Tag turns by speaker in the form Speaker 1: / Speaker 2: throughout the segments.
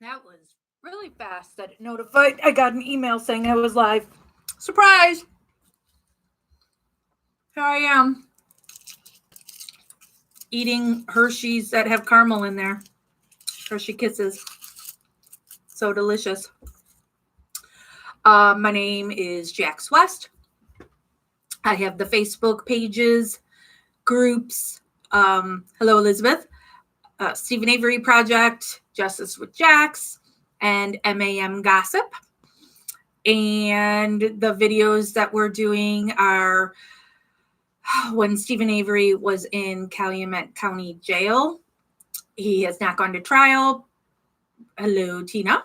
Speaker 1: That was really fast that it notified. I got an email saying I was live. Surprise! Here I am eating Hershey's that have caramel in there. Hershey Kisses. So delicious. My name is Jax West. I have the Facebook pages, groups. Hello, Elizabeth. Stephen Avery Project, Justice with Jax, and MAM Gossip. And the videos that we're doing are when Stephen Avery was in Calumet County Jail. He has not gone to trial. Hello, Tina.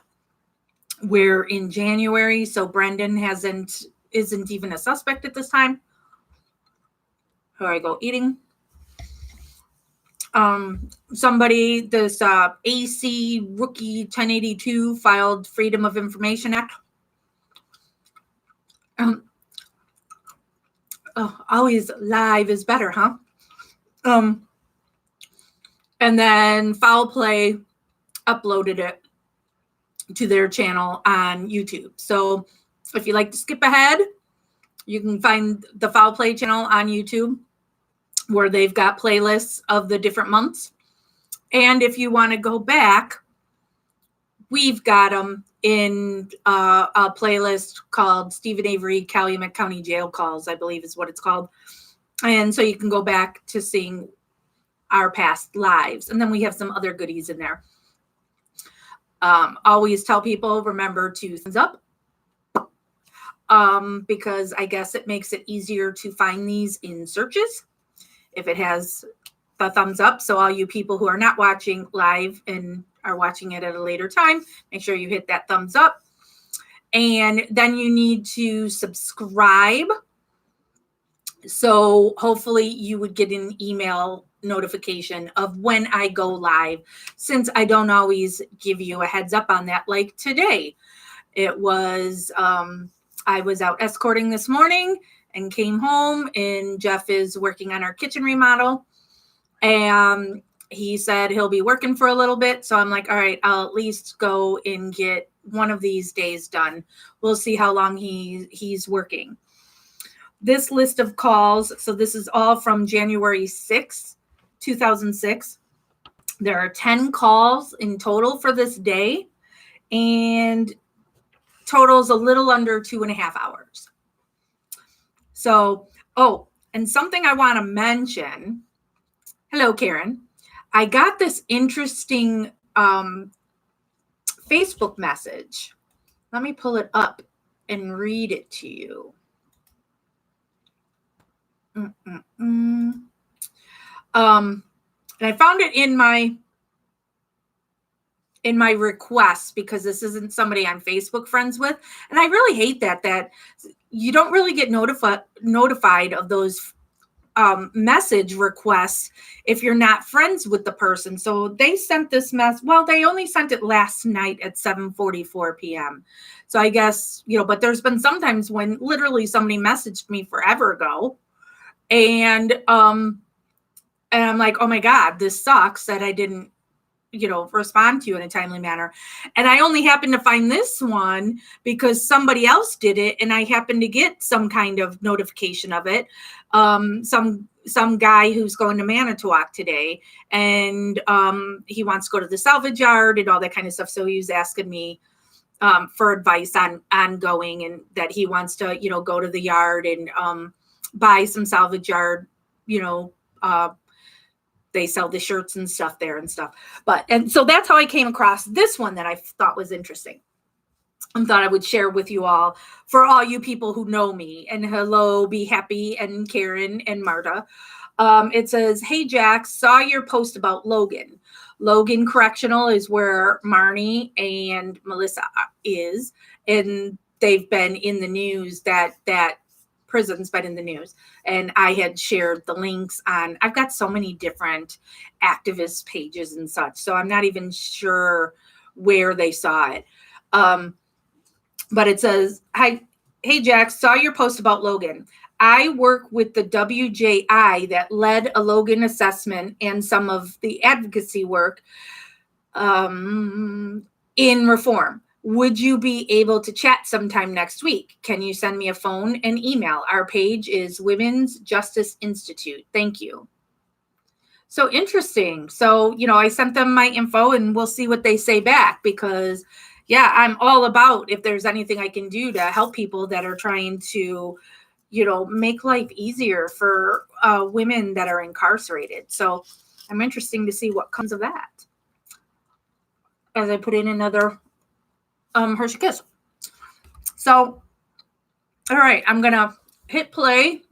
Speaker 1: We're in January, so Brendan isn't even a suspect at this time. Here I go eating. Somebody, this AC Rookie 1082 filed Freedom of Information Act. Always live is better, huh? And then Foul Play uploaded it to their channel on YouTube. So if you like to skip ahead, you can find the Foul Play channel on YouTube where they've got playlists of the different months. And if you want to go back, we've got them in a playlist called Stephen Avery Calumet County Jail Calls, I believe is what it's called. And so you can go back to seeing our past lives. And then we have some other goodies in there. Always tell people, remember to thumbs up. Because I guess it makes it easier to find these in searches if it has the thumbs up. So all you people who are not watching live and are watching it at a later time, make sure you hit that thumbs up. And then you need to subscribe. So hopefully you would get an email notification of when I go live, since I don't always give you a heads up on that. Like today, it was, I was out escorting this morning and came home, and Jeff is working on our kitchen remodel. And he said he'll be working for a little bit. So I'm like, all right, I'll at least go and get one of these days done. We'll see how long he's working. This list of calls, so this is all from January 6th, 2006. There are 10 calls in total for this day, and totals a little under 2.5 hours. So, and something I want to mention. Hello, Karen. I got this interesting Facebook message. Let me pull it up and read it to you. And I found it in my requests because this isn't somebody I'm Facebook friends with. And I really hate that you don't really get notified of those message requests if you're not friends with the person. So they sent this they only sent it last night at 7:44 p.m. So I guess, but there's been sometimes when literally somebody messaged me forever ago. And I'm like, oh my God, this sucks that I didn't, respond to you in a timely manner. And I only happened to find this one because somebody else did it, and I happened to get some kind of notification of it. Some guy who's going to Manitowoc today, and he wants to go to the salvage yard and all that kind of stuff. So he was asking me for advice on going, and that he wants to, go to the yard and buy some salvage yard, they sell the shirts and stuff there and stuff. And so that's how I came across this one that I thought was interesting and thought I would share with you all, for all you people who know me. And hello, Be Happy, and Karen and Marta. It says, hey, Jax, saw your post about Logan. Logan Correctional is where Marnie and Melissa is. And they've been in the news, that prison's been in the news. And I had shared the links I've got so many different activist pages and such, so I'm not even sure where they saw it. But it says, hey, Jax, saw your post about Logan. I work with the WJI that led a Logan assessment and some of the advocacy work. And in reform. Would you be able to chat sometime next week? Can you send me a phone and email? Our page is Women's Justice Institute. Thank you. So interesting. So, I sent them my info and we'll see what they say back, because yeah, I'm all about if there's anything I can do to help people that are trying to, make life easier for women that are incarcerated. So I'm interested to see what comes of that. As I put in another Hershey Kiss. So, all right, I'm going to hit play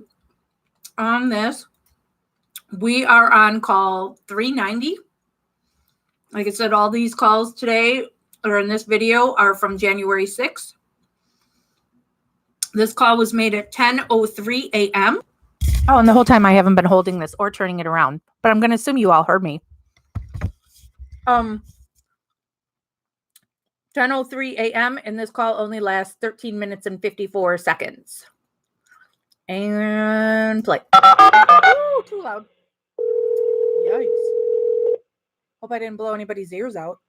Speaker 1: on this. We are on call 390. Like I said, all these calls today or in this video are from January 6th. This call was made at 10:03 a.m. Oh, and the whole time I haven't been holding this or turning it around, but I'm going to assume you all heard me. 10:03 a.m. and this call only lasts 13 minutes and 54 seconds. And play. Ooh, too loud. Yikes. Hope I didn't blow anybody's ears out.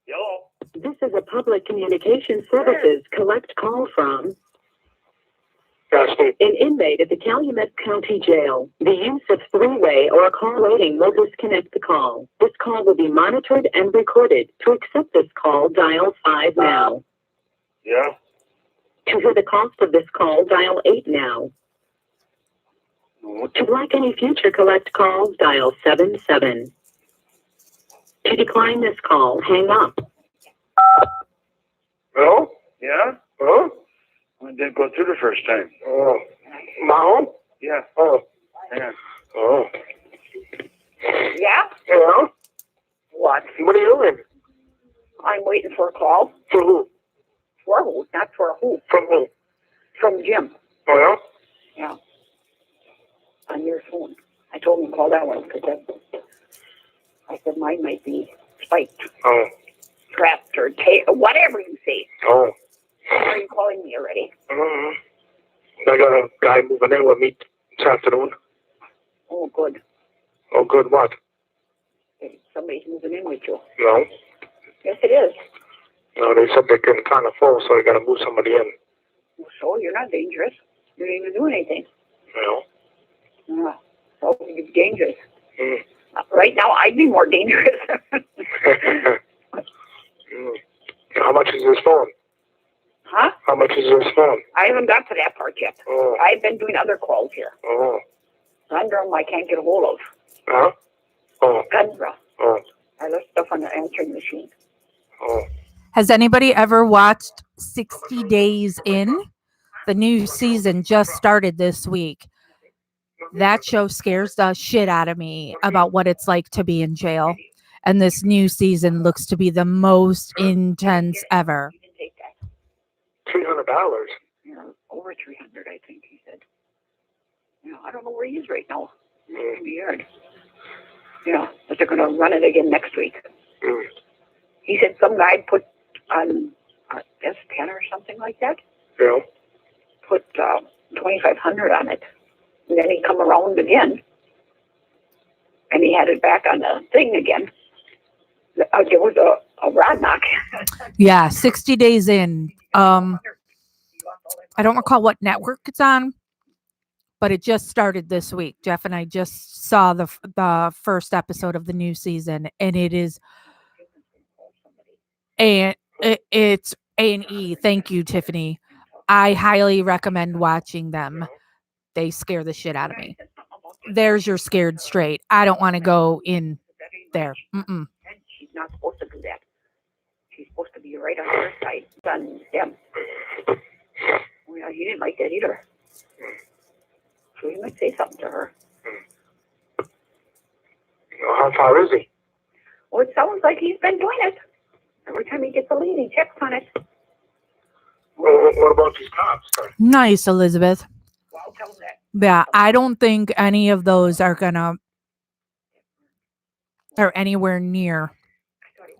Speaker 2: Hello. This is a public communication services collect call from an inmate at the Calumet County Jail. The use of three-way or call waiting will disconnect the call. This call will be monitored and recorded. To accept this call, dial 5 now.
Speaker 3: Yeah.
Speaker 2: To hear the cost of this call, dial 8 now. To block any future collect calls, dial 7. To decline this call, hang up.
Speaker 3: Hello? Yeah? Hello? I didn't go through the first time. Oh. Mom? Yeah. Oh. Yeah. Oh.
Speaker 4: Yeah?
Speaker 3: Hello?
Speaker 4: What?
Speaker 3: What are you doing?
Speaker 4: I'm waiting for a call.
Speaker 3: For who?
Speaker 4: For who? Not for who.
Speaker 3: From who?
Speaker 4: From Jim.
Speaker 3: Oh,
Speaker 4: Yeah. On your phone. I told him to call that one because I said mine might be spiked,
Speaker 3: yeah? Oh.
Speaker 4: trapped, or whatever you say.
Speaker 3: Oh.
Speaker 4: Why are you calling me already?
Speaker 3: I got a guy moving in with me this afternoon.
Speaker 4: Oh, good.
Speaker 3: Oh, good what?
Speaker 4: Somebody's moving in with you.
Speaker 3: No.
Speaker 4: Yes, it is.
Speaker 3: No, they said they're getting kind of full, so they got to move somebody in.
Speaker 4: So you're not dangerous. You didn't even do anything.
Speaker 3: No.
Speaker 4: So you're dangerous.
Speaker 3: Mm.
Speaker 4: Right now, I'd be more dangerous.
Speaker 3: How much is this phone?
Speaker 4: Huh?
Speaker 3: How much is this phone?
Speaker 4: I haven't got to that part yet.
Speaker 3: Oh.
Speaker 4: I've been doing other calls here.
Speaker 3: Oh.
Speaker 4: Sandra, I can't get a hold of.
Speaker 3: Huh? Oh.
Speaker 4: Sandra.
Speaker 3: Oh.
Speaker 4: I left stuff on the answering machine.
Speaker 3: Oh.
Speaker 1: Has anybody ever watched 60 Days In? The new season just started this week. That show scares the shit out of me about what it's like to be in jail. And this new season looks to be the most intense ever.
Speaker 4: You can take that.
Speaker 3: $300.
Speaker 4: Yeah, over 300, I think he said. Yeah, I don't know where he is right now. It's weird. Yeah, but they're going to run it again next week.
Speaker 3: Mm.
Speaker 4: He said some guy put on S10 or something like that.
Speaker 3: Yeah.
Speaker 4: Put 2,500 on it, and then he come around again, and he had it back on the thing again. There was a rod knock.
Speaker 1: Yeah, 60 Days In. I don't recall what network it's on, but it just started this week. Jeff and I just saw the first episode of the new season, and it is it's A&E. Thank you, Tiffany. I highly recommend watching them. They scare the shit out of me. There's your scared straight. I don't want to go in there. Mm-mm.
Speaker 4: She's not supposed to do that. She's supposed to be right on her side, on them. Well, he didn't like that either. So he might say something to her.
Speaker 3: How far is he?
Speaker 4: Well, it sounds like he's been doing it. Every time he gets a lead, he checks on it.
Speaker 3: Well, what about these cops?
Speaker 1: Nice, Elizabeth.
Speaker 4: Well, I'll tell him that.
Speaker 1: Yeah, I don't think any of those are anywhere near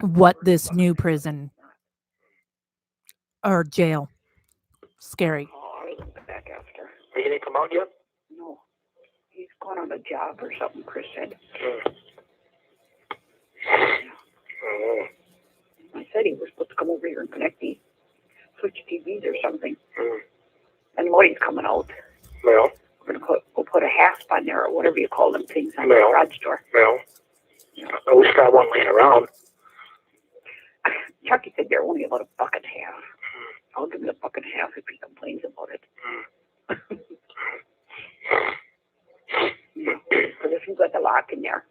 Speaker 1: what this new prison or jail. Scary.
Speaker 4: Oh, look at that.
Speaker 3: He didn't come out yet?
Speaker 4: No. He's gone on a job or something, Chris said. I said he was supposed to come over here and connect the switch TVs or something. And Lloyd's coming out.
Speaker 3: Well.
Speaker 4: We're going to go put a hasp on there or whatever you call them things on the garage door.
Speaker 3: Well. I wish I got one laying around.
Speaker 4: Chucky said they're only about $1.50. I'll give him $1.50 if he complains about it. Because if you've got the lock in there.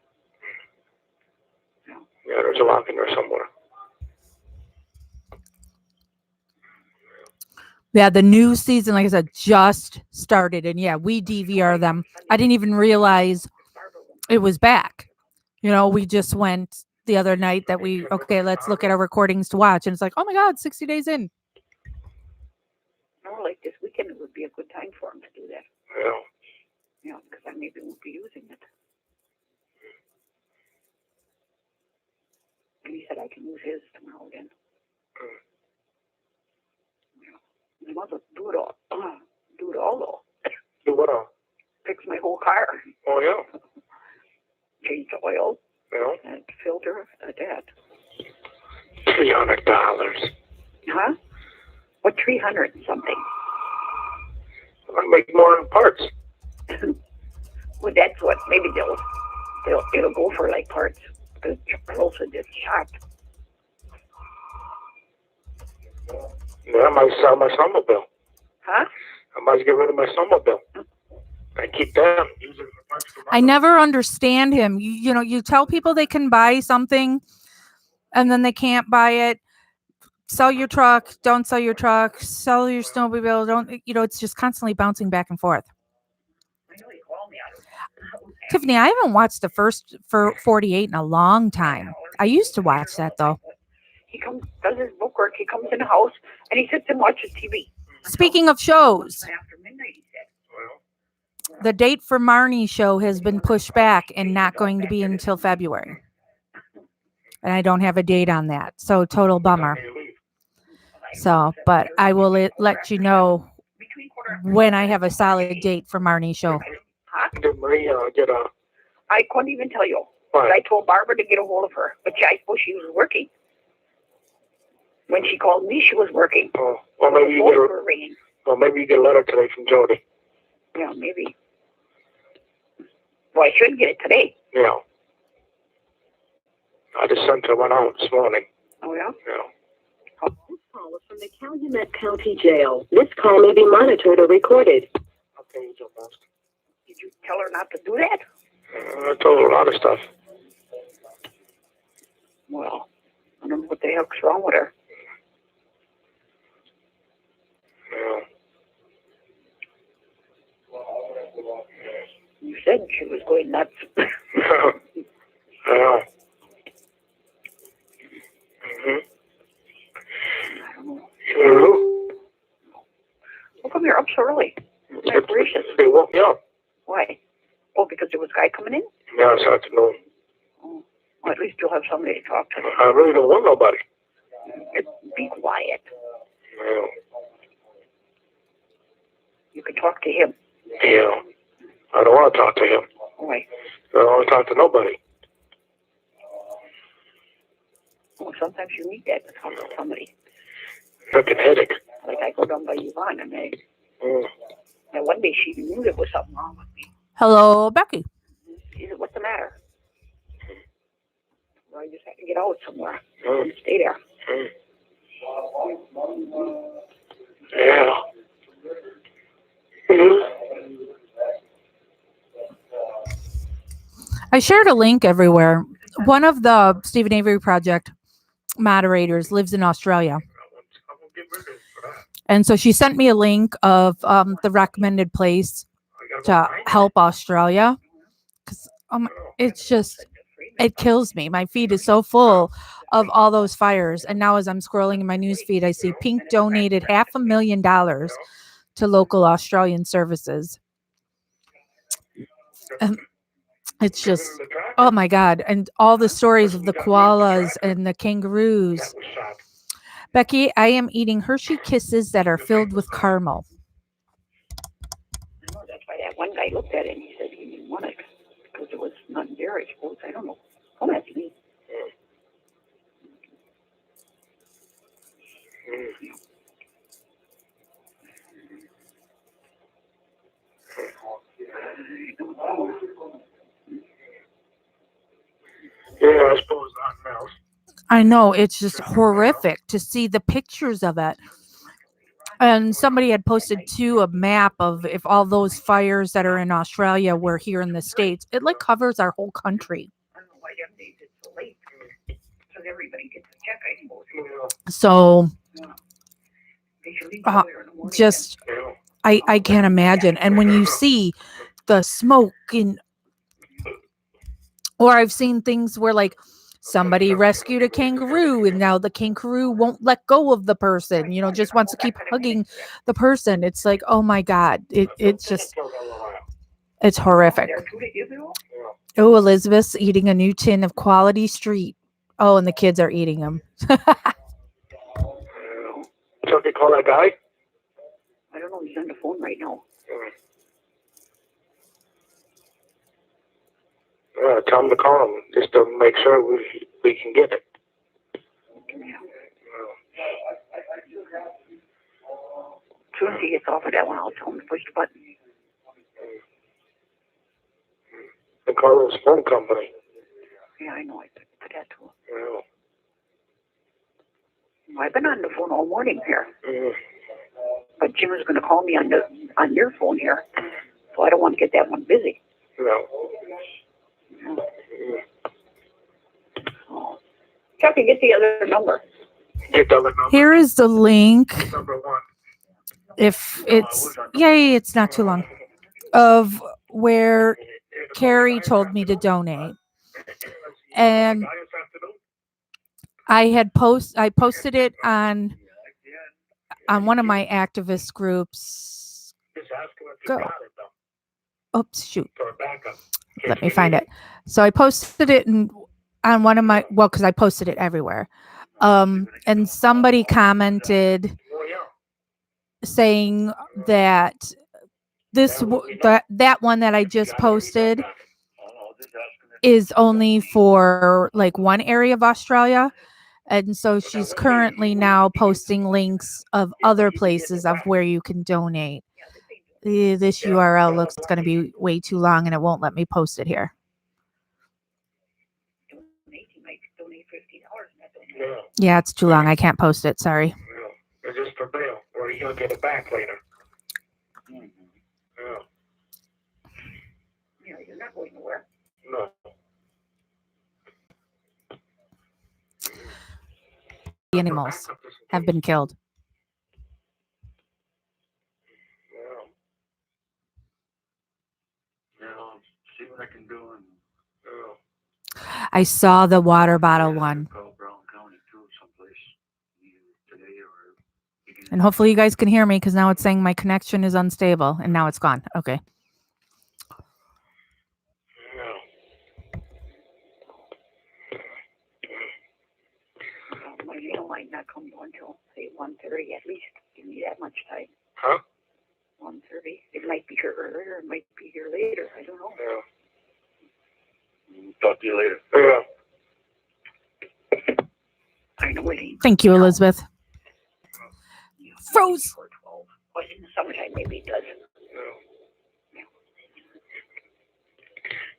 Speaker 3: Yeah, there's a lock in there somewhere.
Speaker 5: Yeah, the new season, like I said, just started. And yeah, we DVR them. I didn't even realize it was back. You know, we just went the other night that okay, let's look at our recordings to watch. And it's like, oh my God, 60 days in.
Speaker 4: No, like this weekend, it would be a good time for him to do that.
Speaker 3: Yeah.
Speaker 4: Yeah, because I maybe won't be using it. And he said I can use his tomorrow again. Yeah. He wants to do it all. Though.
Speaker 3: Do what all?
Speaker 4: Fix my whole car.
Speaker 3: Oh, yeah.
Speaker 4: Change the oil.
Speaker 3: Yeah.
Speaker 4: And filter, that.
Speaker 3: $300.
Speaker 4: Huh? What, 300 and something?
Speaker 3: I'll make more in parts.
Speaker 4: Well, that's what, maybe it'll go for like parts. Because Charles said it's shot.
Speaker 3: Yeah, I might sell my snowmobile.
Speaker 4: Huh?
Speaker 3: I might get rid of my snowmobile. I keep them. Use it for parts tomorrow.
Speaker 5: I never understand him. You know, you tell people they can buy something and then they can't buy it. Sell your truck, don't sell your truck, sell your snowmobile, don't, it's just constantly bouncing back and forth. Tiffany, I haven't watched the first 48 in a long time. I used to watch that though.
Speaker 4: He comes, does his bookwork, he comes in the house and he sits and watches TV.
Speaker 5: Speaking of shows,
Speaker 4: After midnight, he said.
Speaker 5: the date for Marnie's show has been pushed back and not going to be until February. And I don't have a date on that. So total bummer. So, but I will let you know when I have a solid date for Marnie's show.
Speaker 4: Huh?
Speaker 3: Did Maria get a...
Speaker 4: I couldn't even tell you.
Speaker 3: What?
Speaker 4: But I told Barbara to get a hold of her. But I suppose she was working. When she called me, she was working.
Speaker 3: Oh, well, maybe you get
Speaker 4: were ringing.
Speaker 3: Well, maybe you get a letter today from Jody.
Speaker 4: Yeah, maybe. Well, I should get it today.
Speaker 3: Yeah. I just sent her one out this morning.
Speaker 4: Oh, yeah?
Speaker 3: Yeah.
Speaker 2: This call is from the Calumet County Jail. This call may be monitored or recorded.
Speaker 3: Okay, you do best.
Speaker 4: Did you tell her not to do that?
Speaker 3: I told her a lot of stuff.
Speaker 4: Well, I don't know what the heck's wrong with her.
Speaker 3: Yeah.
Speaker 4: You said she was going nuts.
Speaker 3: Yeah. Mm-hmm.
Speaker 4: I don't know.
Speaker 3: Sure.
Speaker 4: How come you're up so early? My gracious.
Speaker 3: They woke me up.
Speaker 4: Why? Oh, because there was a guy coming in?
Speaker 3: Yeah, this afternoon.
Speaker 4: Oh. Well, at least you'll have somebody to talk to.
Speaker 3: I really don't want nobody.
Speaker 4: Be quiet.
Speaker 3: Yeah.
Speaker 4: You can talk to him.
Speaker 3: Yeah. I don't want to talk to him.
Speaker 4: Why?
Speaker 3: I don't want to talk to nobody.
Speaker 4: Well, sometimes you need that to talk to somebody.
Speaker 3: Freaking headache.
Speaker 4: Like I go down by Yvonne and and one day she knew there was something wrong with me.
Speaker 5: Hello, Becky.
Speaker 4: She said, "What's the matter?" Well, I just had to get out somewhere.
Speaker 3: Mm.
Speaker 4: And stay there.
Speaker 3: Mm. Yeah. Mm-hmm.
Speaker 5: I shared a link everywhere. One of the Stephen Avery Project moderators lives in Australia. And so she sent me a link of the recommended place to help Australia. Because it's just, it kills me. My feed is so full of all those fires. And now as I'm scrolling in my news feed, I see Pink donated $500,000 to local Australian services. And it's just, oh my God. And all the stories of the koalas and the kangaroos. Becky, I am eating Hershey Kisses that are filled with caramel.
Speaker 4: there, I suppose. I don't know. Come at me.
Speaker 3: Yeah, I suppose not now.
Speaker 5: I know, it's just horrific to see the pictures of it. And somebody had posted too a map of if all those fires that are in Australia were here in the States. It like covers our whole country.
Speaker 4: I don't know why them days it's so late. Because everybody gets a check, I suppose.
Speaker 5: So
Speaker 4: They should leave earlier in the morning.
Speaker 5: just I can't imagine. And when you see the smoke or I've seen things where like somebody rescued a kangaroo and now the kangaroo won't let go of the person, just wants to keep hugging the person. It's like, oh my God, it's horrific. Oh, Elizabeth's eating a new tin of Quality Street. Oh, and the kids are eating them.
Speaker 3: So they call that guy?
Speaker 4: I don't know. He's on the phone right now.
Speaker 3: Tell him to call him just to make sure we can get it.
Speaker 4: As soon as he gets off of that one, I'll tell him to push the button.
Speaker 3: And call his phone company.
Speaker 4: Yeah, I know. I put that to him.
Speaker 3: Yeah.
Speaker 4: I've been on the phone all morning here.
Speaker 3: Mm.
Speaker 4: But Jim is going to call me on your phone here. So I don't want to get that one busy.
Speaker 3: No.
Speaker 4: Oh. Chucky, get the other number.
Speaker 3: Get the other number.
Speaker 5: Here is the link.
Speaker 3: Number one.
Speaker 5: If it's not too long, of where Carrie told me to donate. And I posted it on one of my activist groups. Go. Oops, shoot. Let me find it. So I posted it on one of my, because I posted it everywhere. And somebody commented saying that that one that I just posted is only for like one area of Australia. And so she's currently now posting links of other places of where you can donate. This URL looks going to be way too long and it won't let me post it here. Yeah, it's too long. I can't post it. Sorry.
Speaker 3: It's just for bail, or you'll get it back later.
Speaker 4: Yeah, you're not going nowhere.
Speaker 3: No.
Speaker 5: The animals have been killed.
Speaker 3: See what I can do.
Speaker 5: I saw the water bottle one. And hopefully you guys can hear me because now it's saying my connection is unstable and now it's gone. Okay.
Speaker 4: My mail might not come until, say, 1:30 at least. Give me that much time.
Speaker 3: Huh?
Speaker 4: 1:30. It might be here earlier. It might be here later. I don't know.
Speaker 3: Yeah. Talk to you later. Yeah.
Speaker 4: I know it ain't.
Speaker 5: Thank you, Elizabeth. Froze.
Speaker 4: But in the summertime, maybe it does.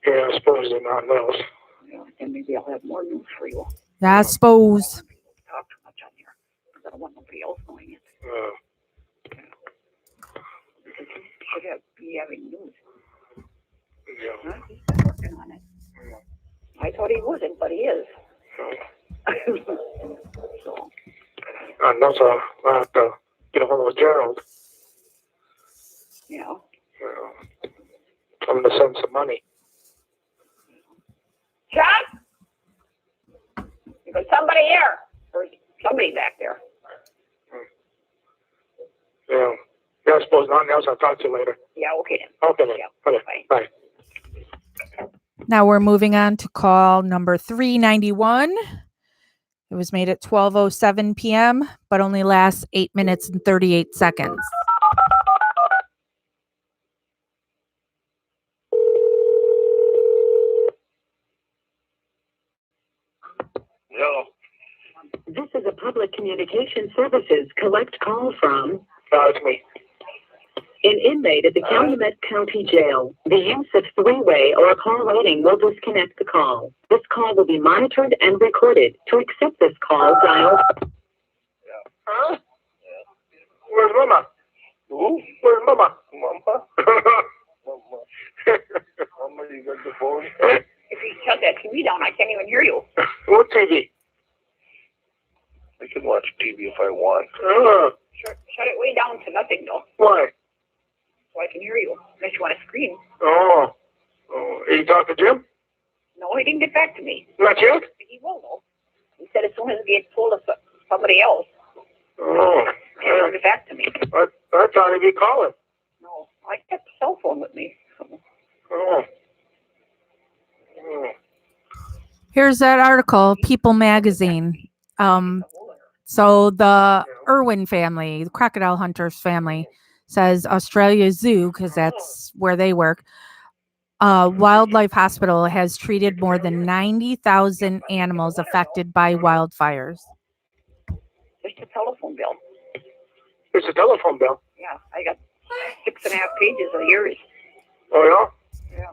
Speaker 3: Yeah, I suppose they're not else.
Speaker 4: Yeah, and maybe I'll have more news for you.
Speaker 5: I suppose.
Speaker 4: Talk too much on here. I don't want nobody else knowing it. Because he should be having news.
Speaker 3: Yeah.
Speaker 4: Huh? He's been working on it. I thought he wasn't, but he is. So.
Speaker 3: And also, I have to get a hold of Gerald.
Speaker 4: Yeah.
Speaker 3: Tell him to send some money.
Speaker 4: John? There's somebody here. Or somebody back there.
Speaker 3: Yeah. Yeah, I suppose nothing else. I'll talk to you later.
Speaker 4: Yeah, okay then.
Speaker 3: Okay then.
Speaker 4: Yeah.
Speaker 3: Okay. Bye.
Speaker 5: Now we're moving on to call number 391. It was made at 12:07 p.m., but only lasts 8 minutes and 38 seconds.
Speaker 3: Hello.
Speaker 2: This is a public communication services collect call from
Speaker 3: It's me.
Speaker 2: an inmate at the Calumet County Jail. The use of three-way or call waiting will disconnect the call. This call will be monitored and recorded. To accept this call, dial.
Speaker 3: Huh? Where's Mama? Who? Where's Mama? Mama? Mama. Mama, you got the phone?
Speaker 4: If you shut that TV down, I can't even hear you.
Speaker 3: What TV? I can watch TV if I want.
Speaker 4: Shut it way down to nothing, though,
Speaker 3: Why?
Speaker 4: so I can hear you. Unless you want to scream.
Speaker 3: Oh. You talk to Jim?
Speaker 4: No, he didn't get back to me.
Speaker 3: Not yet?
Speaker 4: He will, though. He said as soon as he gets hold of somebody else,
Speaker 3: Oh.
Speaker 4: he'll get back to me.
Speaker 3: I thought he'd be calling.
Speaker 4: No, I kept the cell phone with me. So.
Speaker 3: Oh.
Speaker 5: Here's that article, People Magazine. So the Irwin family, the crocodile hunters family, says Australia Zoo, because that's where they work, Wildlife Hospital has treated more than 90,000 animals affected by wildfires.
Speaker 4: Just a telephone bill.
Speaker 3: It's a telephone bill.
Speaker 4: Yeah, I got 6.5 pages of yours.
Speaker 3: Oh, yeah?
Speaker 4: Yeah.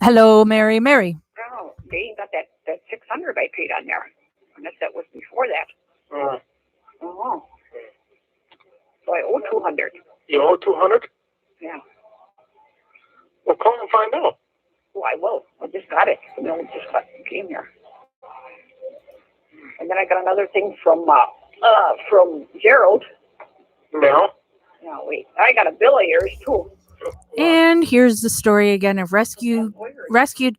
Speaker 5: Hello, Mary. Mary.
Speaker 4: No, they ain't got that 600 I paid on there. Unless that was before that. Oh. So I owe 200.
Speaker 3: You owe 200?
Speaker 4: Yeah.
Speaker 3: Well, call and find out.
Speaker 4: Well, I will. I just got it. You know, it just came here. And then I got another thing from Gerald.
Speaker 3: No.
Speaker 4: No, wait. I got a bill of yours too.
Speaker 5: And here's the story again of rescued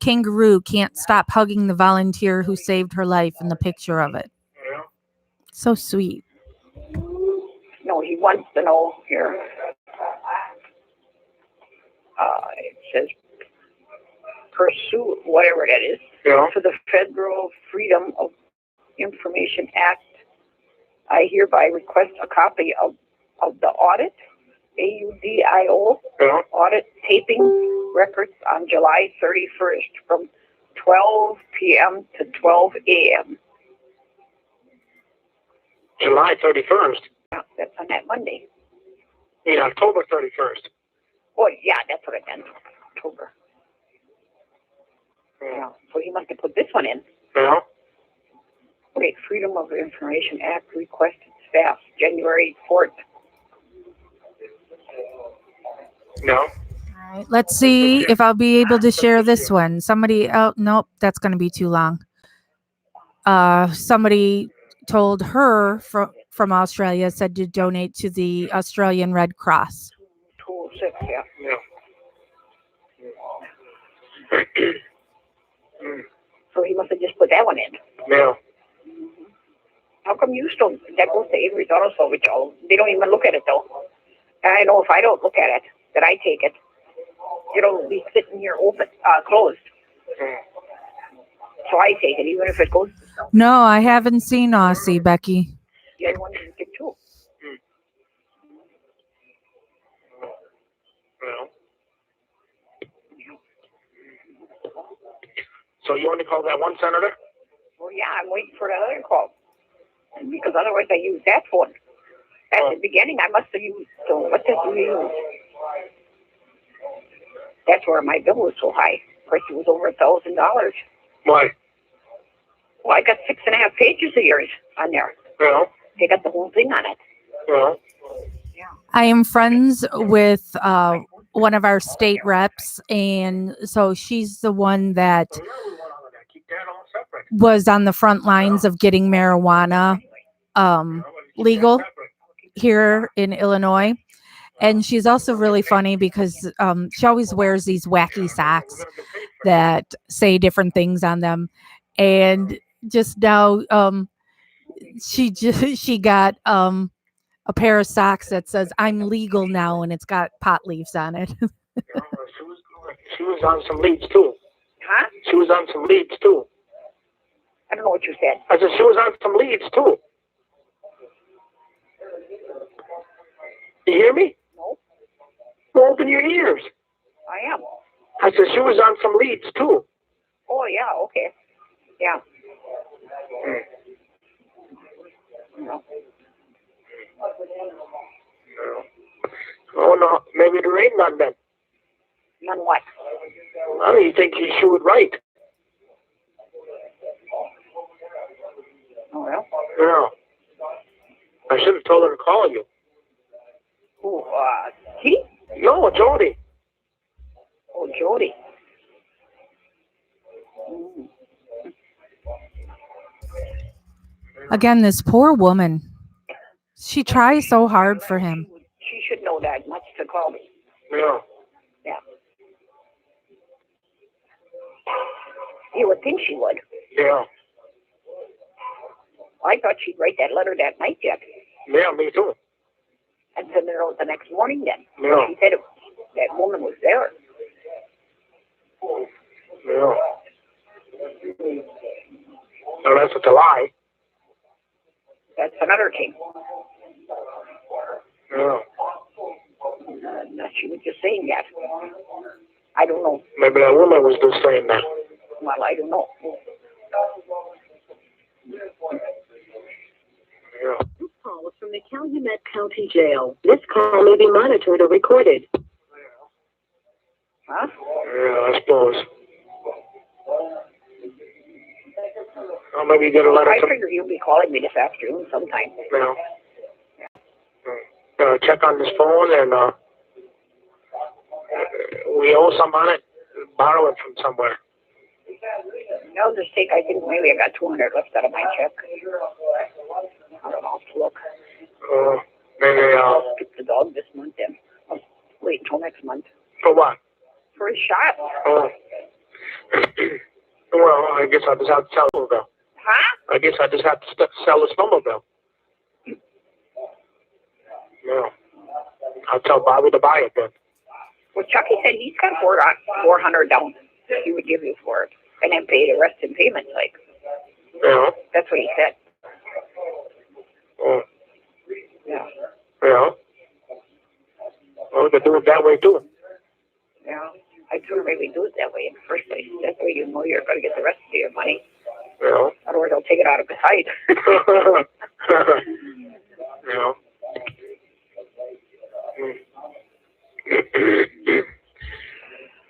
Speaker 5: kangaroo can't stop hugging the volunteer who saved her life in the picture of it.
Speaker 3: Yeah.
Speaker 5: So sweet.
Speaker 4: No, he wants to know here. It says pursue whatever that is.
Speaker 3: Yeah.
Speaker 4: For the Federal Freedom of Information Act, I hereby request a copy of the audit, AUDIO,
Speaker 3: Yeah.
Speaker 4: audit taping records on July 31st from 12 p.m. to 12 a.m.
Speaker 3: July 31st.
Speaker 4: Yeah, that's on that Monday.
Speaker 3: Yeah, October 31st.
Speaker 4: Oh, yeah, that's what I meant. October. Yeah, so he must have put this one in.
Speaker 3: Yeah.
Speaker 4: Wait, Freedom of Information Act requested staff, January 4th.
Speaker 3: No.
Speaker 5: All right, let's see if I'll be able to share this one. Somebody, oh, nope, that's going to be too long. Somebody told her from Australia, said to donate to the Australian Red Cross.
Speaker 4: 206, yeah. So he must have just put that one in.
Speaker 3: Yeah.
Speaker 4: How come you still, that goes to Avery's Auto Salvage, Joe? They don't even look at it, though. And I know if I don't look at it, that I take it, it'll be sitting here open, closed. So I take it, even if it goes to someone.
Speaker 5: No, I haven't seen Aussie, Becky.
Speaker 4: The other one didn't get too.
Speaker 3: Well. So you only call that one senator?
Speaker 4: Well, yeah, I'm waiting for the other call. Because otherwise I use that phone. At the beginning, I must have used, so what did you use? That's where my bill was so high. Of course, it was over $1,000.
Speaker 3: Why?
Speaker 4: Well, I got 6.5 pages of yours on there.
Speaker 3: Yeah.
Speaker 4: They got the whole thing on it.
Speaker 3: Yeah.
Speaker 5: I am friends with one of our state reps, and so she's the one that
Speaker 3: Keep that all separate.
Speaker 5: was on the front lines of getting marijuana legal here in Illinois. And she's also really funny because she always wears these wacky socks that say different things on them. And just now, she got a pair of socks that says "I'm legal now," and it's got pot leaves on it.
Speaker 3: She was on some leads too.
Speaker 4: Huh?
Speaker 3: She was on some leads too.
Speaker 4: I don't know what you said.
Speaker 3: I said she was on some leads too. You hear me?
Speaker 4: No.
Speaker 3: Well, open your ears.
Speaker 4: I am.
Speaker 3: I said she was on some leads too.
Speaker 4: Oh, yeah, okay. Yeah.
Speaker 3: Oh, no. Maybe there ain't none then.
Speaker 4: None what?
Speaker 3: I don't even think she would write.
Speaker 4: Oh, well.
Speaker 3: Yeah. I should have told her to call you.
Speaker 4: Who, Kitty?
Speaker 3: No, Jody.
Speaker 4: Oh, Jody. Mm.
Speaker 5: Again, this poor woman. She tries so hard for him.
Speaker 4: She should know that much to call me.
Speaker 3: Yeah.
Speaker 4: Yeah. You would think she would.
Speaker 3: Yeah.
Speaker 4: I thought she'd write that letter that night yet.
Speaker 3: Yeah, me too.
Speaker 4: And send it out the next morning then.
Speaker 3: Yeah.
Speaker 4: She said that woman was there.
Speaker 3: Yeah. Unless it's a lie.
Speaker 4: That's another thing.
Speaker 3: Yeah.
Speaker 4: She was just saying that. I don't know.
Speaker 3: Maybe that woman was just saying that.
Speaker 4: Well, I don't know.
Speaker 3: Yeah.
Speaker 2: This call is from the Calumet County Jail. This call may be monitored or recorded.
Speaker 4: Huh?
Speaker 3: Yeah, I suppose. Or maybe you get a letter.
Speaker 4: I figure you'll be calling me this afternoon sometime.
Speaker 3: Yeah. Check on this phone and we owe some on it. Borrow it from somewhere.
Speaker 4: I'll just take, I think maybe I got 200 left out of my check. I don't know, I'll have to look.
Speaker 3: Maybe
Speaker 4: I'll skip the dog this month then. I'll wait until next month.
Speaker 3: for what?
Speaker 4: For his shot.
Speaker 3: Oh. Well, I guess I just have to sell the snowmobile.
Speaker 4: Huh?
Speaker 3: I guess I just have to sell the snowmobile. Yeah. I'll tell Bobby to buy it then.
Speaker 4: Well, Chucky said he's got 400 down he would give you for it. And then pay the rest in payments, like.
Speaker 3: Yeah.
Speaker 4: That's what he said.
Speaker 3: Oh.
Speaker 4: Yeah.
Speaker 3: Yeah. Well, we could do it that way too.
Speaker 4: Yeah. I'd sooner maybe do it that way in the first place. That way you know you're going to get the rest of your money.
Speaker 3: Yeah.
Speaker 4: Otherwise, I'll take it out of his hide.
Speaker 3: Yeah.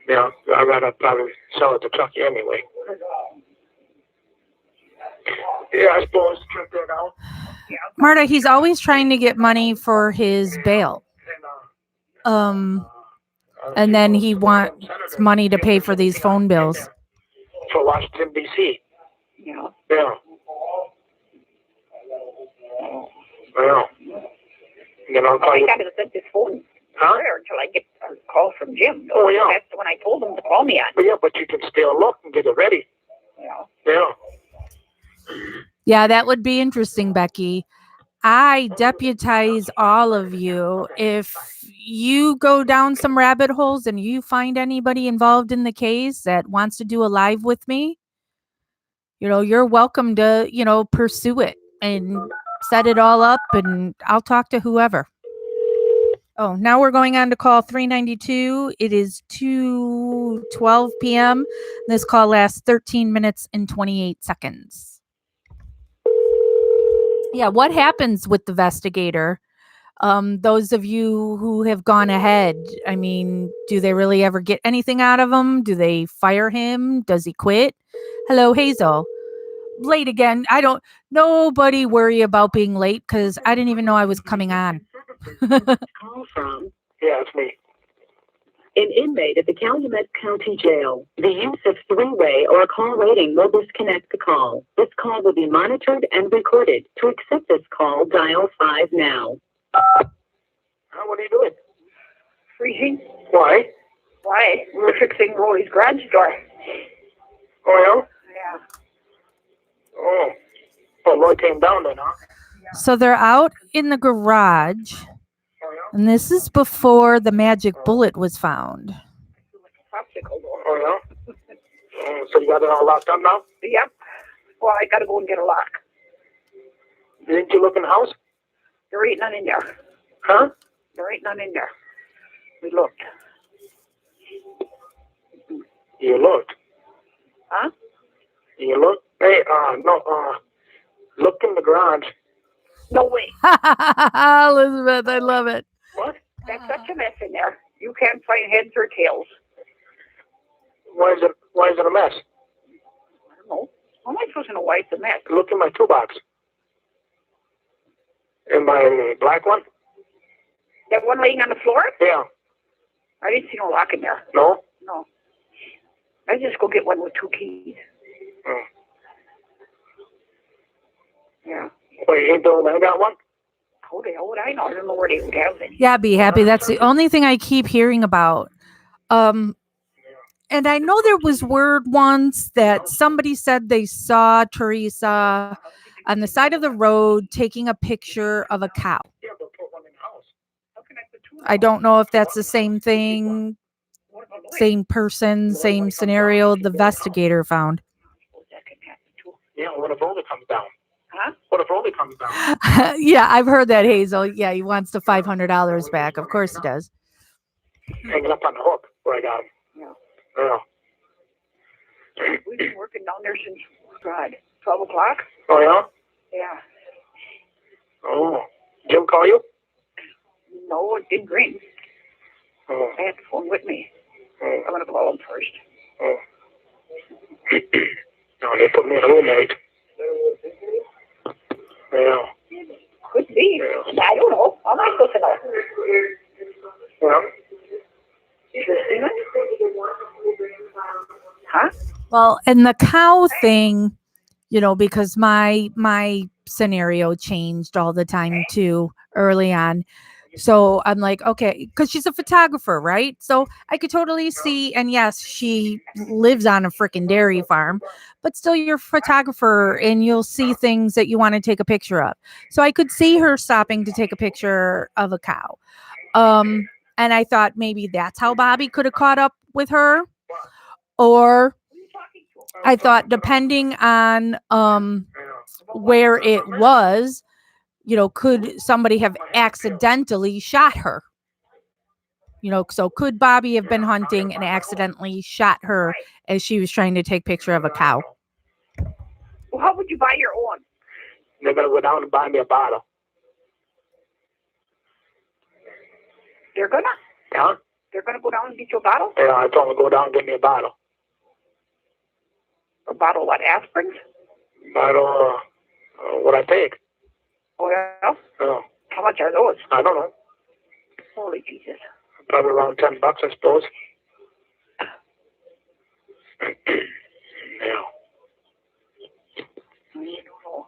Speaker 3: Yeah, I'd rather probably sell it to Chucky anyway. Yeah, I suppose. Check that out.
Speaker 5: Marta, he's always trying to get money for his bail. And then he wants money to pay for these phone bills.
Speaker 3: For Washington, D.C.
Speaker 4: Yeah.
Speaker 3: Yeah. Yeah. And then I'll call
Speaker 4: I
Speaker 3: you.
Speaker 4: got to set this phone
Speaker 3: Huh?
Speaker 4: there until I get a call from Jim.
Speaker 3: Oh, yeah.
Speaker 4: That's the one I told him to call me on.
Speaker 3: But yeah, but you can still look and get it ready.
Speaker 4: Yeah.
Speaker 3: Yeah.
Speaker 5: Yeah, that would be interesting, Becky. I deputize all of you. If you go down some rabbit holes and you find anybody involved in the case that wants to do a live with me, you're welcome to, pursue it and set it all up, and I'll talk to whoever. Oh, now we're going on to call 392. It is 2:12 p.m. This call lasts 13 minutes and 28 seconds. Yeah, what happens with the investigator? Those of you who have gone ahead, I mean, do they really ever get anything out of him? Do they fire him? Does he quit? Hello, Hazel. Late again. Nobody worry about being late because I didn't even know I was coming on.
Speaker 2: Call from
Speaker 3: Yeah, it's me.
Speaker 2: an inmate at the Calumet County Jail. The use of three-way or call waiting will disconnect the call. This call will be monitored and recorded. To accept this call, dial 5 now.
Speaker 3: What are you doing?
Speaker 4: Freezing?
Speaker 3: Why?
Speaker 4: Why? We're fixing Roy's garage door.
Speaker 3: Oh,
Speaker 4: Yeah.
Speaker 3: yeah? Oh. Oh, Lloyd came down then, huh?
Speaker 5: So they're out in the garage, and this is before the magic bullet was found.
Speaker 4: Popsicle door.
Speaker 3: Oh, yeah? So you got it all locked up now?
Speaker 4: Yep. Well, I got to go and get a lock.
Speaker 3: Didn't you look in the house?
Speaker 4: There ain't none in there.
Speaker 3: Huh?
Speaker 4: There ain't none in there. We looked.
Speaker 3: You looked.
Speaker 4: Huh?
Speaker 3: You looked? Hey, no, look in the garage.
Speaker 4: No way.
Speaker 5: Elizabeth, I love it.
Speaker 3: What?
Speaker 4: That's such a mess in there. You can't find heads or tails.
Speaker 3: Why is it a mess?
Speaker 4: I don't know. How am I supposed to know why it's a mess?
Speaker 3: Look in my toolbox. In my black one?
Speaker 4: That one laying on the floor?
Speaker 3: Yeah.
Speaker 4: I didn't see no lock in there.
Speaker 3: No?
Speaker 4: No. I just go get one with 2 keys.
Speaker 3: Oh.
Speaker 4: Yeah.
Speaker 3: Wait, ain't the old man got one?
Speaker 4: How the hell would I know? I don't know where they would have it.
Speaker 5: Yeah, be happy. That's the only thing I keep hearing about. And I know there was word once that somebody said they saw Teresa on the side of the road taking a picture of a cow.
Speaker 3: Yeah, but put one in the house.
Speaker 4: How can I put 2 in
Speaker 5: I don't know if that's the same thing,
Speaker 4: What about noise?
Speaker 5: same person, same scenario the investigator found.
Speaker 4: Suppose that can happen too.
Speaker 3: Yeah, what if Rolly comes down?
Speaker 4: Huh?
Speaker 3: What if Rolly comes down?
Speaker 5: Yeah, I've heard that, Hazel. Yeah, he wants the $500 back. Of course he does.
Speaker 3: Hanging up on the hook where I got him.
Speaker 4: Yeah.
Speaker 3: Yeah.
Speaker 4: We've been working down there since, God, 12 o'clock?
Speaker 3: Oh, yeah?
Speaker 4: Yeah.
Speaker 3: Oh. Jim call you?
Speaker 4: No, it didn't ring.
Speaker 3: Oh.
Speaker 4: I had the phone with me.
Speaker 3: Oh.
Speaker 4: I'm going to call him first.
Speaker 3: Oh. No, they put me in a roommate. Yeah.
Speaker 4: Could be.
Speaker 3: Yeah.
Speaker 4: I don't know. How am I supposed to know?
Speaker 3: Yeah.
Speaker 4: Christina? Huh?
Speaker 5: Well, and the cow thing, you know, because my scenario changed all the time too early on. So I'm like, okay, because she's a photographer, right? So I could totally see, and yes, she lives on a freaking dairy farm, but still you're a photographer and you'll see things that you want to take a picture of. So I could see her stopping to take a picture of a cow. And I thought maybe that's how Bobby could have caught up with her. Or I thought depending on where it was, you know, could somebody have accidentally shot her? You know, so could Bobby have been hunting and accidentally shot her as she was trying to take a picture of a cow?
Speaker 4: Well, how would you buy your own?
Speaker 3: They're going to go down and buy me a bottle.
Speaker 4: They're going to?
Speaker 3: Huh?
Speaker 4: They're going to go down and get you a bottle?
Speaker 3: Yeah, I told them to go down and get me a bottle.
Speaker 4: A bottle of what, aspirin?
Speaker 3: Bottle, what I take.
Speaker 4: Oh, yeah?
Speaker 3: Oh,
Speaker 4: How much are those?
Speaker 3: I don't know.
Speaker 4: Holy Jesus.
Speaker 3: Probably around $10, I suppose. Yeah.
Speaker 4: I don't know.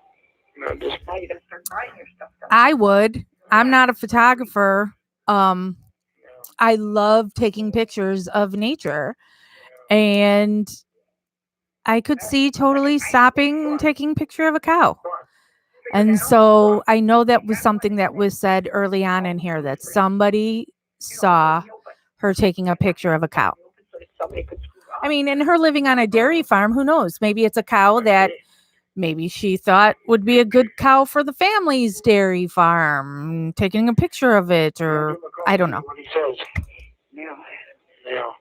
Speaker 3: No, just,
Speaker 4: Now you're going to start buying your stuff.
Speaker 5: I would. I'm not a photographer. I love taking pictures of nature, and I could see totally stopping and taking a picture of a cow. And so I know that was something that was said early on in here, that somebody saw her taking a picture of a cow. I mean, and her living on a dairy farm, who knows? Maybe it's a cow that maybe she thought would be a good cow for the family's dairy farm, taking a picture of it, or I don't know.
Speaker 3: what he says.
Speaker 4: Yeah.
Speaker 3: Yeah.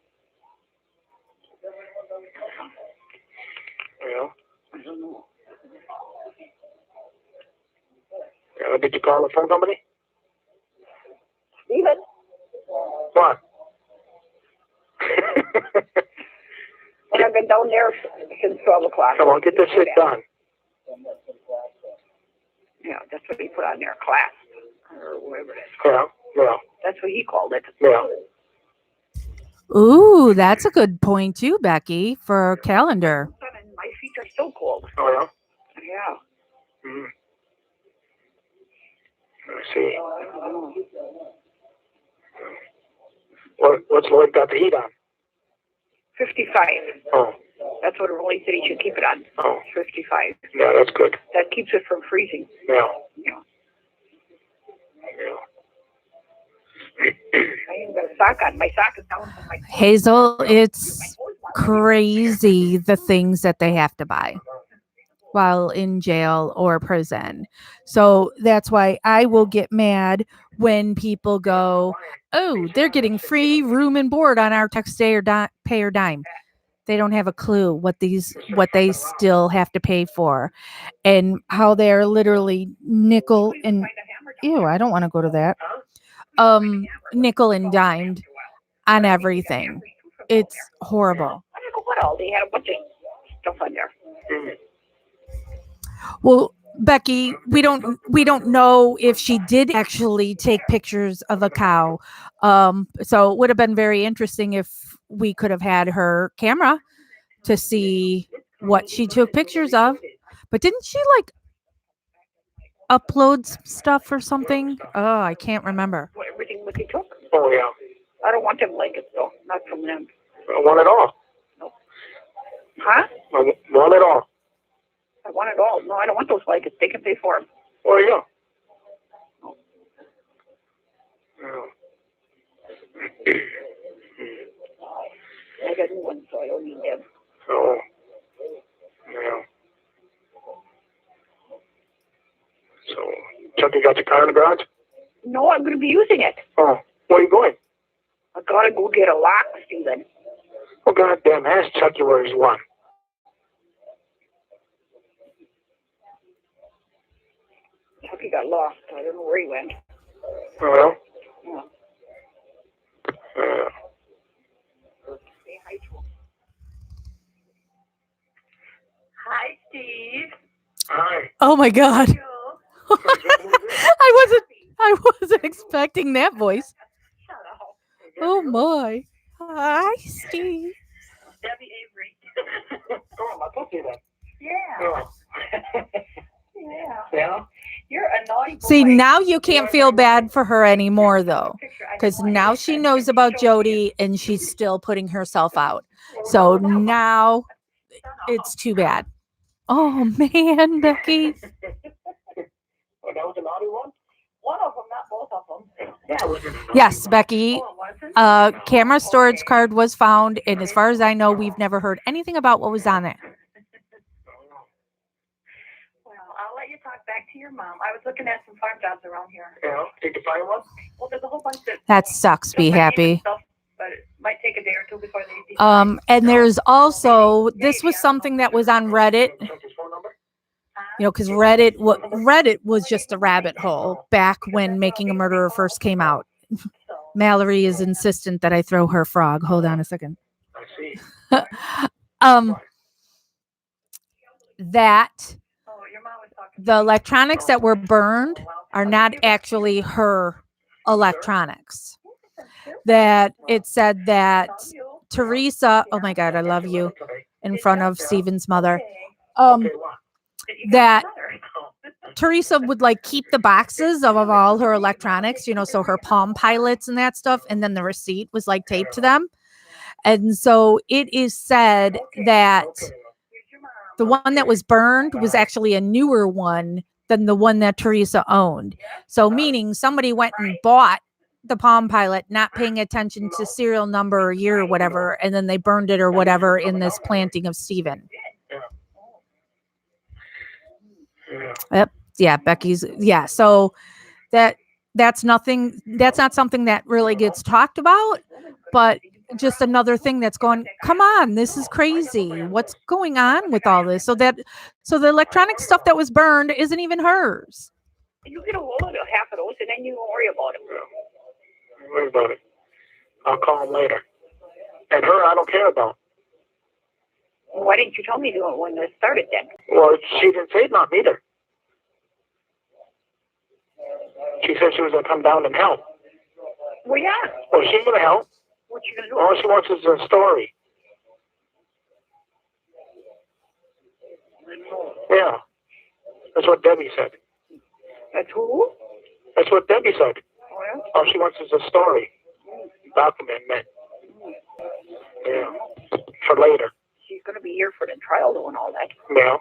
Speaker 3: Yeah.
Speaker 4: I don't know.
Speaker 3: Yeah, did you call the phone company?
Speaker 4: Steven?
Speaker 3: What?
Speaker 4: And I've been down there since 12 o'clock.
Speaker 3: Come on, get this shit done.
Speaker 4: Yeah, that's what he put on there, class. Or whatever it is.
Speaker 3: Yeah, yeah,
Speaker 4: That's what he called it.
Speaker 3: yeah.
Speaker 5: Ooh, that's a good point too, Becky, for a calendar.
Speaker 4: And my feet are still cold.
Speaker 3: Oh, yeah?
Speaker 4: Yeah.
Speaker 3: Mm. Let's see. What's Lloyd got the heat on?
Speaker 4: 55.
Speaker 3: Oh,
Speaker 4: That's what Rolly said he should keep it on.
Speaker 3: oh,
Speaker 4: 55.
Speaker 3: yeah, that's good.
Speaker 4: That keeps it from freezing.
Speaker 3: Yeah,
Speaker 4: Yeah.
Speaker 3: yeah.
Speaker 4: I ain't got a sock on. My sock is down on my
Speaker 5: Hazel, it's crazy the things that they have to buy while in jail or prison. So that's why I will get mad when people go, oh, they're getting free room and board on our tax day or pay or dime. They don't have a clue what they still have to pay for, and how they're literally nickel and ew, I don't want to go to that. Nickel and dimed on everything. It's horrible.
Speaker 4: I don't know what all. They had a bunch of stuff on there.
Speaker 5: Well, Becky, we don't know if she did actually take pictures of a cow. So it would have been very interesting if we could have had her camera to see what she took pictures of. But didn't she like upload some stuff or something? Oh, I can't remember.
Speaker 4: Everything what they took.
Speaker 3: Oh, yeah.
Speaker 4: I don't want them blankets though. Not from them.
Speaker 3: I want it all.
Speaker 4: No. Huh?
Speaker 3: I want it all.
Speaker 4: I want it all. No, I don't want those blankets. They can pay for them.
Speaker 3: Oh, yeah.
Speaker 4: I got new ones, so I don't need them.
Speaker 3: Oh, yeah. So, Chucky got the car in the garage?
Speaker 4: No, I'm going to be using it.
Speaker 3: Oh, where are you going?
Speaker 4: I got to go get a lock, Stephen.
Speaker 3: Oh, goddamn, ask Chucky where he's one.
Speaker 4: Chucky got lost. I don't know where he went.
Speaker 3: Well?
Speaker 4: Yeah. Say hi to him. Hi, Steve.
Speaker 3: Hi.
Speaker 5: Oh my God.
Speaker 4: You.
Speaker 5: I wasn't expecting that voice.
Speaker 4: Shut up.
Speaker 5: Oh my. Hi, Steve.
Speaker 4: Debbie Avery.
Speaker 3: Oh, my puppy then.
Speaker 4: Yeah.
Speaker 3: Oh.
Speaker 4: Yeah.
Speaker 3: Yeah?
Speaker 4: You're a naughty boy.
Speaker 5: See, now you can't feel bad for her anymore, though, because now she knows about Jody and she's still putting herself out. So now it's too bad. Oh man, Becky.
Speaker 3: Oh, that was a naughty one?
Speaker 4: One of them, not both of them.
Speaker 3: Yeah, it was a naughty
Speaker 5: Yes, Becky.
Speaker 4: Oh, it wasn't?
Speaker 5: Camera storage card was found, and as far as I know, we've never heard anything about what was on there.
Speaker 4: Well, I'll let you talk back to your mom. I was looking at some farm jobs around here.
Speaker 3: Yeah, did you find one?
Speaker 4: Well, there's a whole bunch that
Speaker 5: That sucks. Be happy.
Speaker 4: stuff, but it might take a day or two before they decide.
Speaker 5: And there's also, this was something that was on Reddit,
Speaker 3: Chucky's phone number?
Speaker 5: you know, because Reddit was just a rabbit hole back when Making a Murderer first came out. Mallory is insistent that I throw her frog. Hold on a second.
Speaker 3: I see.
Speaker 5: That
Speaker 4: Oh, your mom was talking.
Speaker 5: the electronics that were burned are not actually her electronics. That it said that Teresa, oh my God, I love you, in front of Steven's mother.
Speaker 3: Okay, what?
Speaker 5: That Teresa would like keep the boxes of all her electronics, you know, so her Palm Pilots and that stuff, and then the receipt was like taped to them. And so it is said that the one that was burned was actually a newer one than the one that Teresa owned. So meaning somebody went and bought the Palm Pilot, not paying attention to serial number or year or whatever, and then they burned it or whatever in this planting of Steven. Yep. Yeah, Becky's. Yeah. So that's not something that really gets talked about, but just another thing that's going, come on, this is crazy. What's going on with all this? So the electronic stuff that was burned isn't even hers.
Speaker 4: You get a hold of half of those, and then you don't worry about it.
Speaker 3: Don't worry about it. I'll call him later. And her, I don't care about.
Speaker 4: Why didn't you tell me to when this started then?
Speaker 3: Well, she didn't say nothing either. She said she was going to come down and help.
Speaker 4: Well, yeah.
Speaker 3: Well, she's going to help.
Speaker 4: What you gonna do?
Speaker 3: All she wants is a story. Yeah. That's what Debbie said.
Speaker 4: That's who?
Speaker 3: That's what Debbie said.
Speaker 4: Oh, yeah?
Speaker 3: All she wants is a story. Document. Yeah. For later.
Speaker 4: She's gonna be here for the trial and all that.
Speaker 3: Yeah.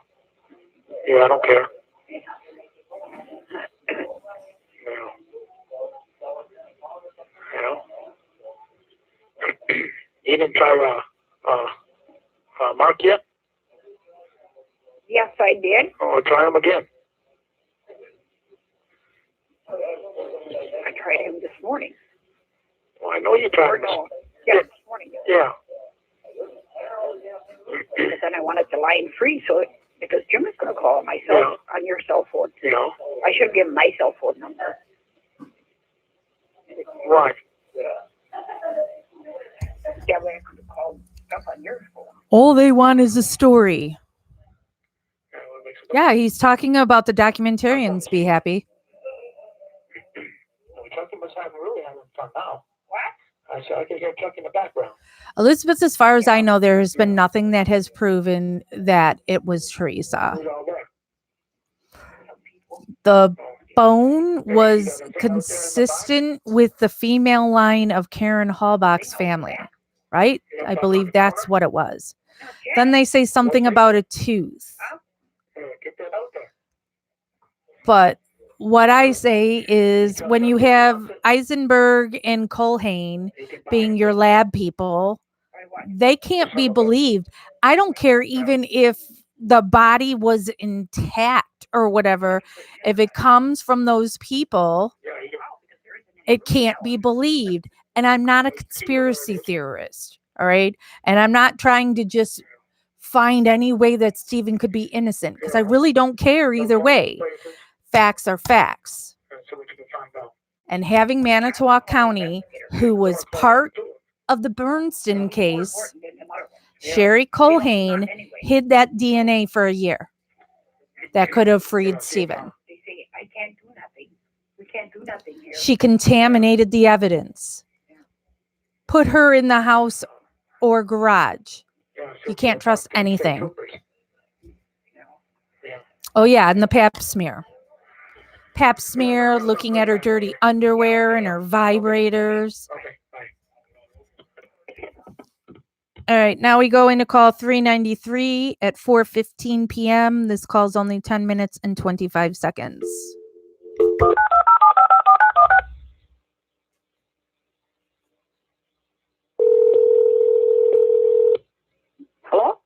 Speaker 3: Yeah, I don't care. Yeah. Yeah. You didn't try Mark yet?
Speaker 4: Yes, I did.
Speaker 3: Oh, try him again.
Speaker 4: I tried him this morning.
Speaker 3: Well, I know you tried
Speaker 4: Or
Speaker 3: him.
Speaker 4: no. Yeah, this morning.
Speaker 3: Yeah.
Speaker 4: But then I wanted the line free, so because Jim is going to call myself on your cell phone.
Speaker 3: Yeah.
Speaker 4: I should have given my cell phone number.
Speaker 3: Right.
Speaker 4: That way I could have called stuff on your phone.
Speaker 5: All they want is a story.
Speaker 3: Yeah, what makes it-
Speaker 5: Yeah, he's talking about the documentarians be happy.
Speaker 3: Chucky must have really having fun now. What? I said I can hear Chuck in the background.
Speaker 5: Elizabeth, as far as I know, there has been nothing that has proven that it was Teresa.
Speaker 3: Who's all there?
Speaker 5: The bone was consistent with the female line of Karen Hallbach's family, right? I believe that's what it was. Then they say something about a tooth.
Speaker 3: Get that out there.
Speaker 5: But what I say is when you have Eisenberg and Colhane being your lab people, they can't be believed. I don't care even if the body was intact or whatever. If it comes from those people, it can't be believed. And I'm not a conspiracy theorist. All right. And I'm not trying to just find any way that Stephen could be innocent because I really don't care either way. Facts are facts.
Speaker 3: So we can find out.
Speaker 5: And having Manitowoc County, who was part of the Bernstein case, Sherry Colhane hid that DNA for a year. That could have freed Stephen.
Speaker 4: They say, I can't do nothing. We can't do nothing here.
Speaker 5: She contaminated the evidence. Put her in the house or garage. You can't trust anything. Oh, yeah, and the pap smear. Pap smear, looking at her dirty underwear and her vibrators.
Speaker 3: Okay, bye.
Speaker 5: All right, now we go into call 393 at 4:15 p.m. This call's only 10 minutes and 25 seconds.
Speaker 4: Hello?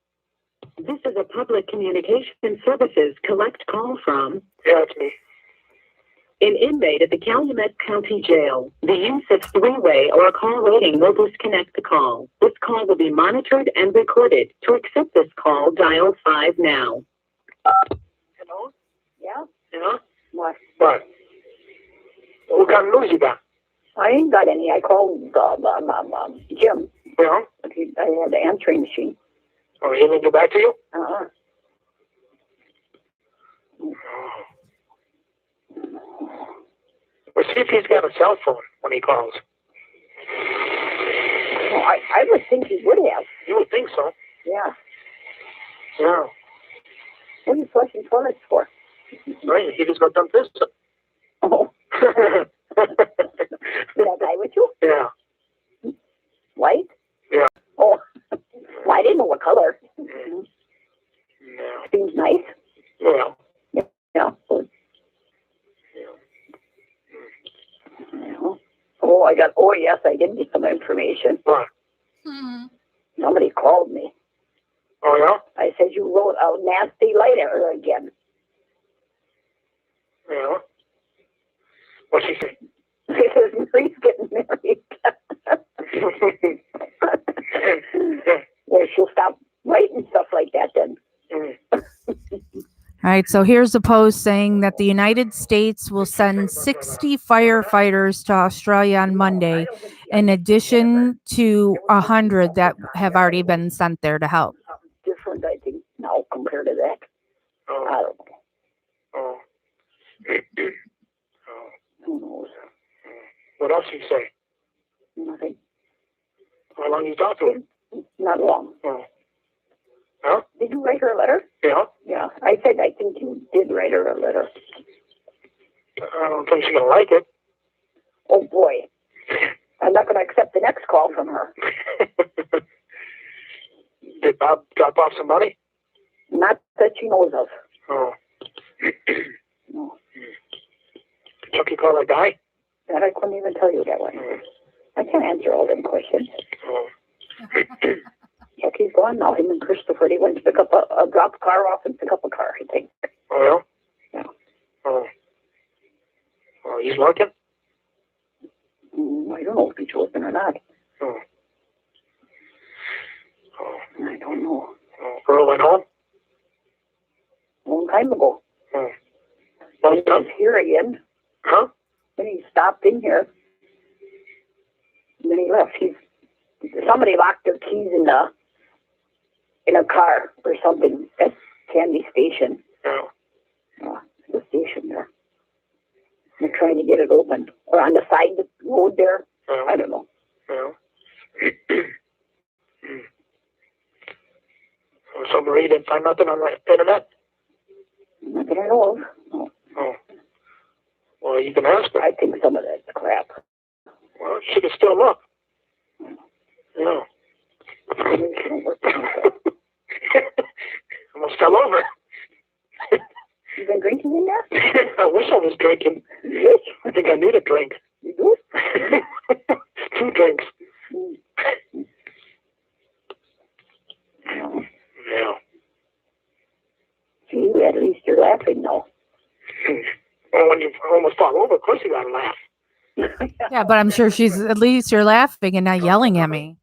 Speaker 2: This is a public communication services collect call from
Speaker 3: Yeah, it's me.
Speaker 2: an inmate at the Calumet County Jail. The use of three-way or call waiting will disconnect the call. This call will be monitored and recorded. To accept this call, dial 5 now.
Speaker 3: Hello?
Speaker 4: Yeah?
Speaker 3: Yeah?
Speaker 4: What?
Speaker 3: What? What kind of news you got?
Speaker 4: I ain't got any. I called Jim.
Speaker 3: Yeah?
Speaker 4: I had the answering machine.
Speaker 3: Oh, he didn't get back to you?
Speaker 4: Uh-uh.
Speaker 3: Well, see if he's got a cell phone when he calls.
Speaker 4: Well, I would think he would have.
Speaker 3: You would think so.
Speaker 4: Yeah.
Speaker 3: Yeah.
Speaker 4: What are you flushing toilets for?
Speaker 3: Right, he just got done pissing.
Speaker 4: Oh, did that guy with you?
Speaker 3: Yeah.
Speaker 4: White?
Speaker 3: Yeah.
Speaker 4: Oh, well, I didn't know what color.
Speaker 3: Yeah.
Speaker 4: Seems nice.
Speaker 3: Yeah.
Speaker 4: Yeah.
Speaker 3: Yeah.
Speaker 4: Oh, yes, I did get some information.
Speaker 3: What?
Speaker 4: Somebody called me.
Speaker 3: Oh, yeah?
Speaker 4: I said, you wrote a nasty letter again.
Speaker 3: Yeah. What's she say?
Speaker 4: He says, Marie's getting married. Well, she'll stop writing stuff like that then.
Speaker 5: All right, so here's a post saying that the United States will send 60 firefighters to Australia on Monday, in addition to 100 that have already been sent there to help.
Speaker 4: Different, I think, now compared to that. I
Speaker 3: Oh.
Speaker 4: don't know.
Speaker 3: Oh. Oh.
Speaker 4: Who knows?
Speaker 3: What else did he say?
Speaker 4: Nothing.
Speaker 3: How long you talked to him?
Speaker 4: Not long.
Speaker 3: Oh. Huh?
Speaker 4: Did you write her a letter?
Speaker 3: Yeah?
Speaker 4: Yeah. I said, I think you did write her a letter.
Speaker 3: I don't think she's going to like it.
Speaker 4: Oh, boy. I'm not going to accept the next call from her.
Speaker 3: Did Bob drop off some money?
Speaker 4: Not that she knows of.
Speaker 3: Oh.
Speaker 4: No.
Speaker 3: Chucky call that guy?
Speaker 4: That I couldn't even tell you that one. I can't answer all them questions.
Speaker 3: Oh.
Speaker 4: Chucky's gone now. Him and Christopher, they went to pick up drop a car off and pick up a car, I think.
Speaker 3: Oh, yeah?
Speaker 4: Yeah.
Speaker 3: Oh. Oh, he's working?
Speaker 4: I don't know if he's working or not.
Speaker 3: Oh. Oh.
Speaker 4: I don't know.
Speaker 3: Oh.
Speaker 4: time ago.
Speaker 3: Oh.
Speaker 4: Well, he's here again.
Speaker 3: Huh?
Speaker 4: Then he stopped in here. And then he left. Somebody locked their keys in a car or something at Candy Station.
Speaker 3: Yeah.
Speaker 4: The station there. They're trying to get it open. Or on the side of the road there.
Speaker 3: Yeah.
Speaker 4: I don't know.
Speaker 3: Yeah. So Marie didn't find nothing on the internet?
Speaker 4: Not that I know of. No.
Speaker 3: Oh. Well, you can ask her.
Speaker 4: I think some of that's crap.
Speaker 3: Well, she can still look. No. Almost fell over.
Speaker 4: You been drinking in there?
Speaker 3: I wish I was drinking.
Speaker 4: Yes.
Speaker 3: I think I need a drink.
Speaker 4: You do?
Speaker 3: 2 drinks.
Speaker 4: No.
Speaker 3: Yeah.
Speaker 4: See, at least you're laughing now.
Speaker 3: Well, when you almost fall over, of course you gotta laugh.
Speaker 5: Yeah, but I'm sure she's at least you're laughing and not yelling at me.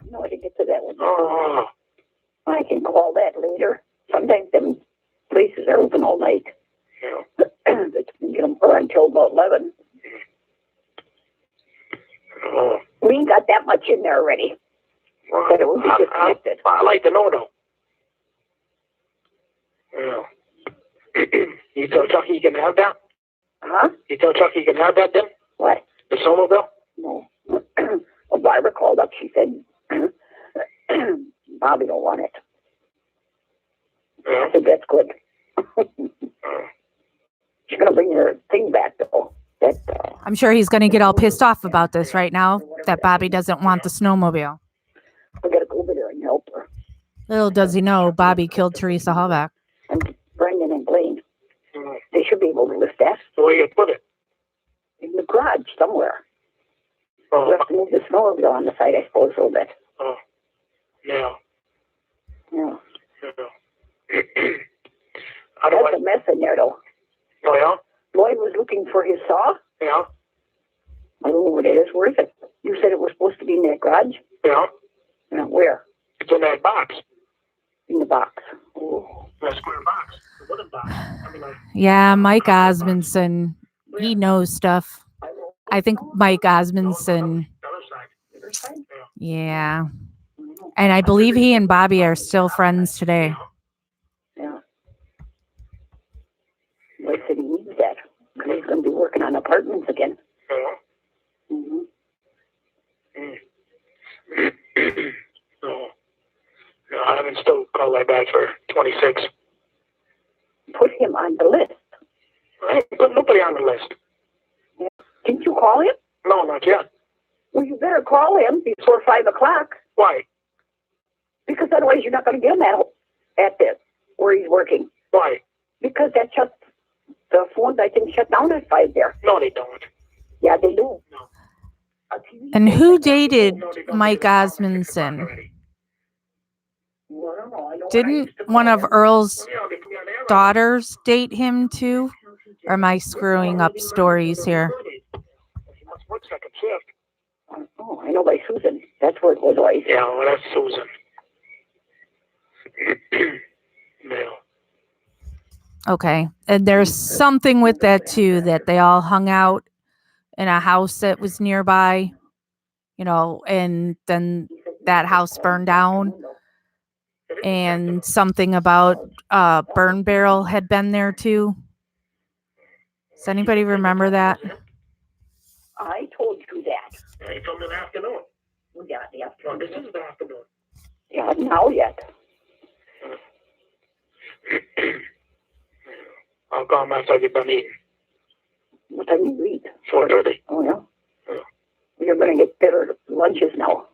Speaker 4: No, I didn't get to that one.
Speaker 3: Oh.
Speaker 4: I can call that later. Sometimes them places are open all night.
Speaker 3: Yeah.
Speaker 4: They can get them for until about 11.
Speaker 3: Oh.
Speaker 4: We ain't got that much in there already.
Speaker 3: Well,
Speaker 4: But it will be disconnected.
Speaker 3: I like to know, though. Yeah. You tell Chucky you can have that?
Speaker 4: Huh?
Speaker 3: You tell Chucky you can have that then?
Speaker 4: What?
Speaker 3: The snowmobile?
Speaker 4: No. Well, Barbara called up. She said, Bobby don't want it.
Speaker 3: Yeah.
Speaker 4: I said, that's good. She's going to bring her thing back, though. That,
Speaker 5: I'm sure he's going to get all pissed off about this right now that Bobby doesn't want the snowmobile.
Speaker 4: we got to go over there and help her.
Speaker 5: Little does he know, Bobby killed Teresa Hallback.
Speaker 4: And Brendan and Blaine. They should be able to lift that.
Speaker 3: So where you put it?
Speaker 4: In the garage somewhere.
Speaker 3: Oh.
Speaker 4: We'll have to move the snowmobile on the side, I suppose, a little bit.
Speaker 3: Oh. Yeah.
Speaker 4: Yeah.
Speaker 3: Yeah. How do
Speaker 4: That's a mess in there, though.
Speaker 3: Oh, yeah?
Speaker 4: Lloyd was looking for his saw.
Speaker 3: Yeah.
Speaker 4: I don't know what it is. Where is it? You said it was supposed to be in that garage?
Speaker 3: Yeah.
Speaker 4: Yeah, where?
Speaker 3: It's in that box.
Speaker 4: In the box.
Speaker 3: Oh. That square box. The wooden box. I mean,
Speaker 5: Yeah, Mike Osmondson, he knows stuff. I think Mike Osmondson,
Speaker 3: the other side.
Speaker 5: yeah. And I believe he and Bobby are still friends today.
Speaker 4: Yeah. Lloyd said he needs that. Because he's going to be working on apartments again.
Speaker 3: Yeah.
Speaker 4: Mm-hmm.
Speaker 3: No. No, I haven't still called that back for 26.
Speaker 4: Put him on the list.
Speaker 3: I ain't put nobody on the list.
Speaker 4: Didn't you call him?
Speaker 3: No, not yet.
Speaker 4: Well, you better call him before 5 o'clock.
Speaker 3: Why?
Speaker 4: Because otherwise you're not going to get him at this, where he's working.
Speaker 3: Why?
Speaker 4: Because that shut, the phones, I think, shut down at 5 there.
Speaker 3: No, they don't.
Speaker 4: Yeah, they do.
Speaker 3: No.
Speaker 5: And who dated Mike Osmondson?
Speaker 4: Well, I don't know. I know
Speaker 5: Didn't one of Earl's daughters date him too? Or am I screwing up stories here?
Speaker 3: He must work second shift.
Speaker 4: Oh, I know by Susan. That's where it was always.
Speaker 3: Yeah, well, that's Susan. Yeah.
Speaker 5: Okay. And there's something with that too, that they all hung out in a house that was nearby, you know, and then that house burned down. And something about Burn Barrel had been there too. Does anybody remember that?
Speaker 4: I told you that.
Speaker 3: Yeah, you told me in the afternoon.
Speaker 4: Yeah, the
Speaker 3: No,
Speaker 4: afternoon.
Speaker 3: this is the afternoon.
Speaker 4: Yeah, now yet.
Speaker 3: I'll call him after I get done eating.
Speaker 4: What time do you eat?
Speaker 3: 4:30.
Speaker 4: Oh, yeah? You're going to get better lunches now.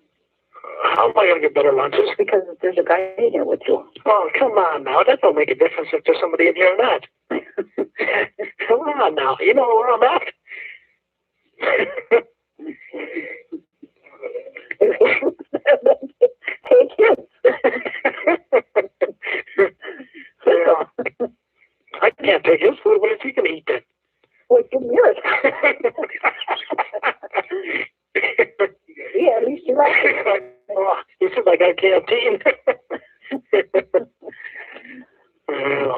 Speaker 3: How am I going to get better lunches?
Speaker 4: Because there's a guy in here with you.
Speaker 3: Oh, come on now. That don't make a difference if there's somebody in here or not. Come on now. You know where I'm at.
Speaker 4: Take him.
Speaker 3: Yeah. I can't take his food. What if he can eat then?
Speaker 4: Well, give me yours. Yeah, at least you like it.
Speaker 3: Oh, you seem like a canteen. Yeah.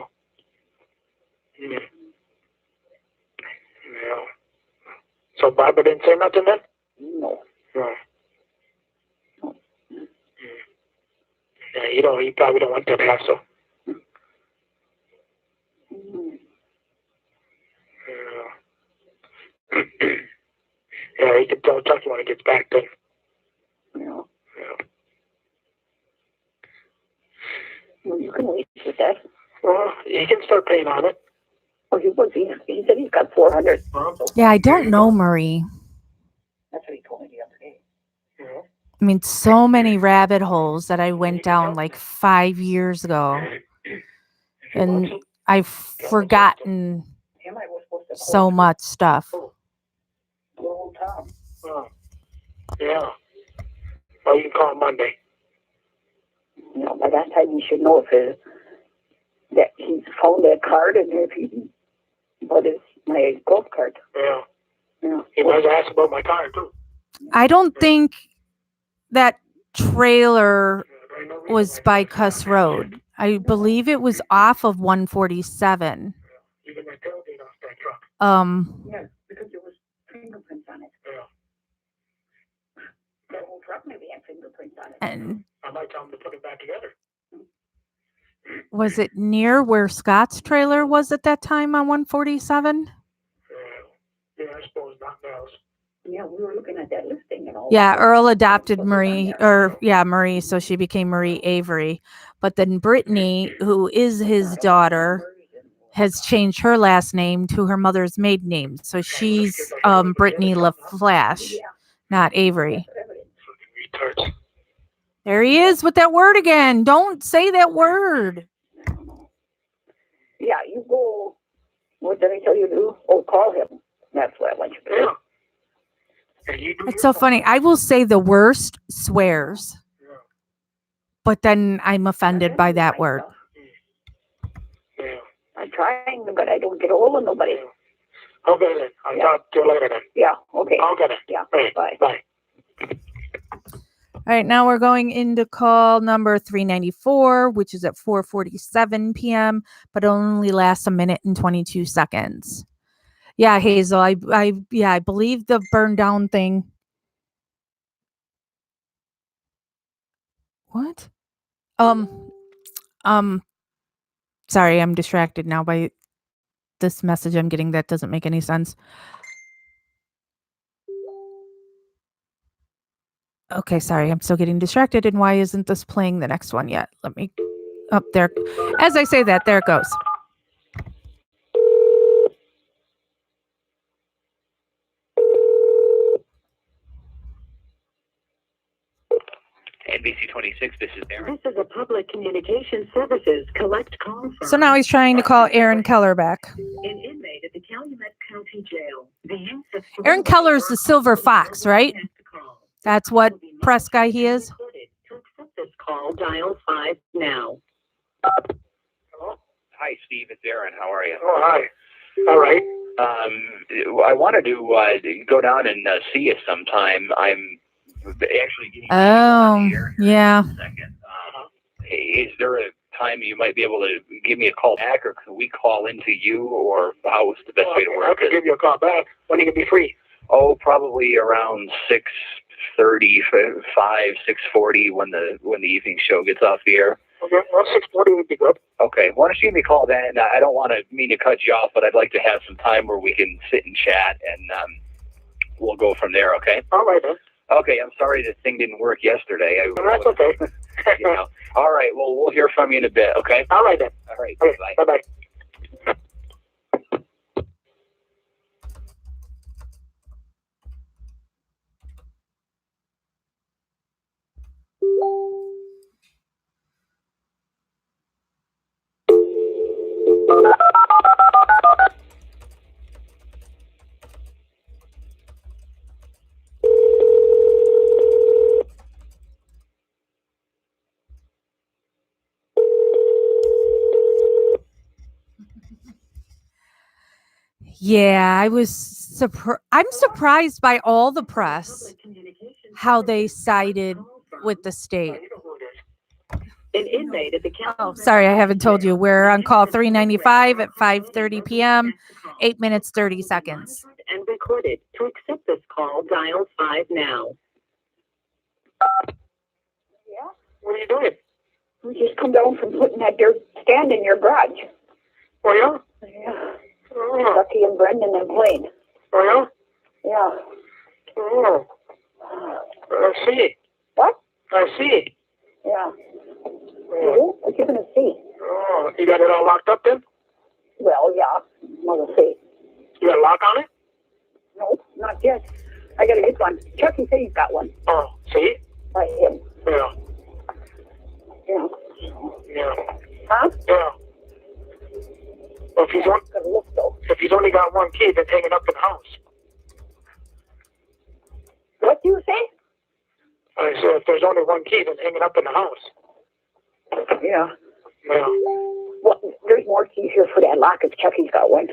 Speaker 3: Barbara didn't say nothing then?
Speaker 4: No.
Speaker 3: No. Yeah, you probably don't want that hassle. Yeah. Yeah, he can tell Chucky when he gets back then.
Speaker 4: Yeah.
Speaker 3: Yeah.
Speaker 4: Well, you can wait with that.
Speaker 3: Well, he can start paying on it.
Speaker 4: Oh, he said he's got 400.
Speaker 5: Yeah, I don't know, Marie.
Speaker 4: That's what he told me the other day.
Speaker 3: Yeah.
Speaker 5: I mean, so many rabbit holes that I went down like 5 years ago, and I've forgotten
Speaker 4: Him, I was supposed to
Speaker 5: so much stuff.
Speaker 4: Little Tom.
Speaker 3: Oh. Yeah. Well, you can call him Monday.
Speaker 4: You know, by that time you should know if that he's found that card and if what is my golf cart.
Speaker 3: Yeah.
Speaker 4: Yeah.
Speaker 3: He might ask about my car, too.
Speaker 5: I don't think that trailer was by Cuss Road. I believe it was off of 147.
Speaker 3: Even my tailgate off that truck.
Speaker 4: Yeah, because there was fingerprints on it.
Speaker 3: Yeah.
Speaker 4: That whole truck maybe had fingerprints on it.
Speaker 5: And
Speaker 3: I might tell him to put it back together.
Speaker 5: was it near where Scott's trailer was at that time on 147?
Speaker 3: Yeah, I suppose not else.
Speaker 4: Yeah, we were looking at that listing and all.
Speaker 5: Yeah, Earl adopted Marie, Marie, so she became Marie Avery. But then Brittany, who is his daughter, has changed her last name to her mother's maiden name. So she's Brittany LaFlash, not Avery.
Speaker 3: Retards.
Speaker 5: There he is with that word again. Don't say that word.
Speaker 4: Yeah, you go. What did I tell you to do? Oh, call him. That's what I want you to do.
Speaker 3: Yeah. And you do
Speaker 5: It's so funny. I will say the worst swears,
Speaker 3: Yeah.
Speaker 5: but then I'm offended by that word.
Speaker 3: Yeah.
Speaker 4: I'm trying, but I don't get a hold of nobody.
Speaker 3: Yeah. Okay, then. I'll talk to you later, then.
Speaker 4: Yeah, okay.
Speaker 3: Okay.
Speaker 4: Yeah,
Speaker 3: Hey,
Speaker 4: bye.
Speaker 3: Bye.
Speaker 5: All right, now we're going into call number 394, which is at 4:47 p.m., but only lasts a minute and 22 seconds. Yeah, Hazel, I believe the burn down thing. What? Sorry, I'm distracted now by this message I'm getting that doesn't make any sense. Okay, sorry, I'm still getting distracted. And why isn't this playing the next one yet? Let me up there. As I say that, there it goes.
Speaker 6: NBC 26, this is Aaron.
Speaker 2: This is a public communication services collect call from
Speaker 5: So now he's trying to call Aaron Keller back.
Speaker 2: an inmate at the Calumet County Jail. The use of
Speaker 5: Aaron Keller's the Silver Fox, right? That's what press guy he is.
Speaker 2: To accept this call, dial 5 now.
Speaker 3: Hello?
Speaker 6: Hi, Steve. It's Aaron. How are you?
Speaker 3: Oh, hi. All right.
Speaker 6: I wanted to go down and see you sometime. I'm actually getting
Speaker 5: Oh, yeah.
Speaker 6: in a second. Is there a time you might be able to give me a call back, or can we call into you, or how's the best way to
Speaker 3: I
Speaker 6: work
Speaker 3: could
Speaker 6: it?
Speaker 3: give you a call back when you can be free.
Speaker 6: Oh, probably around 6:35, 6:40 when the evening show gets off the air.
Speaker 3: Okay, well, 6:40 would be good.
Speaker 6: Okay, why don't you give me a call then? I don't want to mean to cut you off, but I'd like to have some time where we can sit and chat, and we'll go from there. Okay.
Speaker 3: All right, then.
Speaker 6: Okay, I'm sorry this thing didn't work yesterday.
Speaker 3: That's okay.
Speaker 6: You know. All right, well, we'll hear from you in a bit, okay?
Speaker 3: All right, then.
Speaker 6: All right,
Speaker 3: Okay,
Speaker 6: bye.
Speaker 3: bye-bye.
Speaker 5: Yeah, I'm surprised by all the press, how they sided with the state.
Speaker 2: An inmate at the
Speaker 5: Oh,
Speaker 2: Calumet
Speaker 5: sorry, I haven't told you. We're on call 395 at 5:30 p.m., 8 minutes, 30 seconds.
Speaker 2: and recorded recorded. To accept this call, dial 5 now.
Speaker 4: Yeah?
Speaker 3: What are you doing?
Speaker 4: We just come down from putting that dirt stand in your garage.
Speaker 3: Oh, yeah?
Speaker 4: Yeah.
Speaker 3: Oh,
Speaker 4: Lucky and Brendan and Blaine.
Speaker 3: oh
Speaker 4: Yeah.
Speaker 3: yeah? Oh, I see.
Speaker 4: What?
Speaker 3: I see.
Speaker 4: Yeah.
Speaker 3: Oh,
Speaker 4: What you gonna see?
Speaker 3: oh, you got it all locked up then?
Speaker 4: Well, yeah. We'll see.
Speaker 3: You got a lock on it?
Speaker 4: No, not yet. I gotta get one. Chucky said he's got one.
Speaker 3: Oh, see?
Speaker 4: By him.
Speaker 3: Yeah.
Speaker 4: Yeah.
Speaker 3: Yeah.
Speaker 4: Huh?
Speaker 3: Yeah. Well,
Speaker 4: Gotta look though.
Speaker 3: if he's only got one key, then hanging up in the house.
Speaker 4: What do you say?
Speaker 3: I said, if there's only one key, then hanging up in the house.
Speaker 4: Yeah.
Speaker 3: Yeah.
Speaker 4: Well, there's more keys here for that lock if Chucky's got one.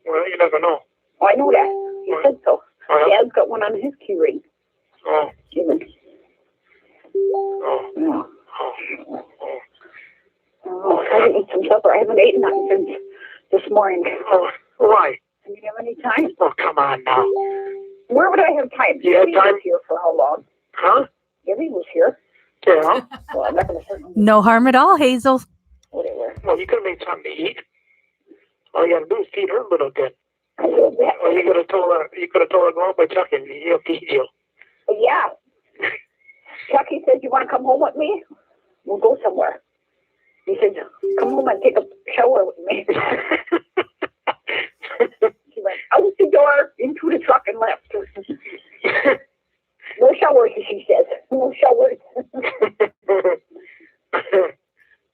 Speaker 3: Well, you never know.
Speaker 4: Oh, I know that. He said so.
Speaker 3: Oh, yeah?
Speaker 4: Dad's got one on his key ring.
Speaker 3: Oh,
Speaker 4: Even.
Speaker 3: oh,
Speaker 4: Yeah.
Speaker 3: oh, oh.
Speaker 4: Oh, I gotta eat some supper. I haven't eaten nothing since this morning.
Speaker 3: Oh, why?
Speaker 4: Do you have any time?
Speaker 3: Oh, come on now.
Speaker 4: Where would I have time?
Speaker 3: You have
Speaker 4: Debbie
Speaker 3: time?
Speaker 4: was here for how long?
Speaker 3: Huh?
Speaker 4: Debbie was here.
Speaker 3: Yeah.
Speaker 4: Well, I'm not gonna say
Speaker 5: No harm at all, Hazel.
Speaker 4: whatever.
Speaker 3: Well, you could have made something to eat. All you gotta do is feed her a little bit.
Speaker 4: I will bet.
Speaker 3: Or you could have told her, go out by Chuck and he'll feed you.
Speaker 4: Yeah. Chucky said, you want to come home with me? We'll go somewhere. He said, come home and take a shower with me. She went out the door, into the truck, and left. No showers, she says. No showers.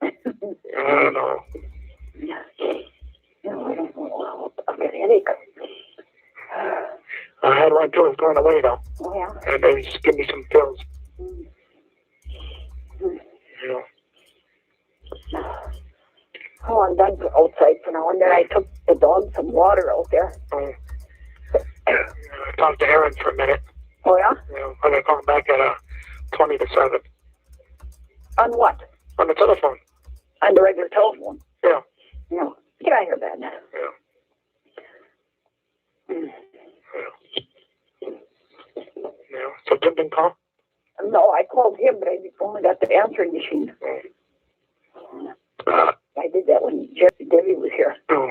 Speaker 3: I don't know.
Speaker 4: No, I don't know. I'll get a headache.
Speaker 3: I had one too. It's going away though.
Speaker 4: Oh, yeah.
Speaker 3: And they just give me some pills. You know.
Speaker 4: Oh, I'm done for outside for now. And then I took the dog some water out there.
Speaker 3: I talked to Aaron for a minute.
Speaker 4: Oh, yeah?
Speaker 3: You know, I'm gonna call him back at 20 to 7
Speaker 4: On what?
Speaker 3: on the telephone.
Speaker 4: On the regular telephone?
Speaker 3: Yeah.
Speaker 4: Yeah. Get out of here, Ben.
Speaker 3: Yeah. Yeah. So Tim didn't call?
Speaker 4: No, I called him, but I only got the answering machine. I did that when Debbie was here.
Speaker 3: Oh.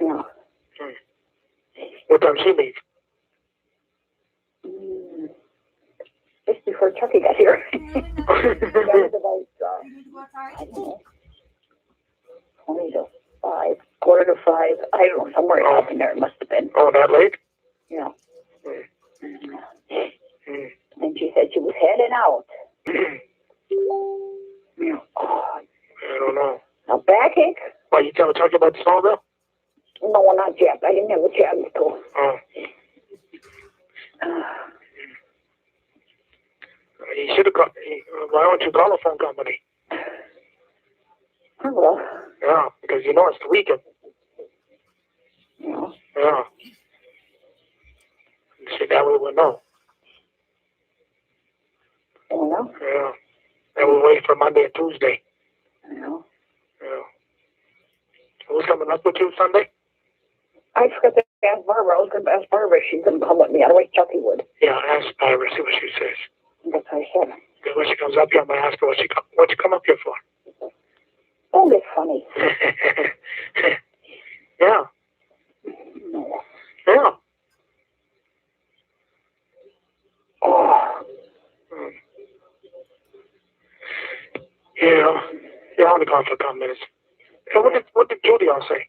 Speaker 4: Yeah.
Speaker 3: What time she leave?
Speaker 4: Just before Chucky got here. That was about, I don't know, 20 to 5, quarter to 5. I don't know, somewhere up in there it must have been.
Speaker 3: Oh, that late?
Speaker 4: Yeah.
Speaker 3: Mm.
Speaker 4: And she said she was heading out.
Speaker 3: Yeah.
Speaker 4: Oh,
Speaker 3: I don't know.
Speaker 4: a backache?
Speaker 3: Why, you tell Chucky about the snowmobile?
Speaker 4: No, not yet. I didn't have a chance to.
Speaker 3: Oh. You should have called. Why don't you call the phone company?
Speaker 4: Oh, well.
Speaker 3: Yeah, because you know it's the weekend.
Speaker 4: Yeah.
Speaker 3: Yeah. See, that way we'll know.
Speaker 4: Oh, no?
Speaker 3: Yeah. And we'll wait for Monday and Tuesday.
Speaker 4: Yeah.
Speaker 3: Yeah. Who's coming up with you Sunday?
Speaker 4: I forgot to ask Barbara. I was going to ask Barbara if she's going to come with me. Otherwise, Chucky would.
Speaker 3: Yeah, ask Ira, see what she says.
Speaker 4: That's what I said.
Speaker 3: Because when she comes up here, I'm going to ask her what you come up here for.
Speaker 4: Oh, that's funny.
Speaker 3: Yeah.
Speaker 4: No.
Speaker 3: Yeah.
Speaker 4: Oh.
Speaker 3: Yeah. Yeah, I'm only gone for a couple minutes. So what did Judy all say?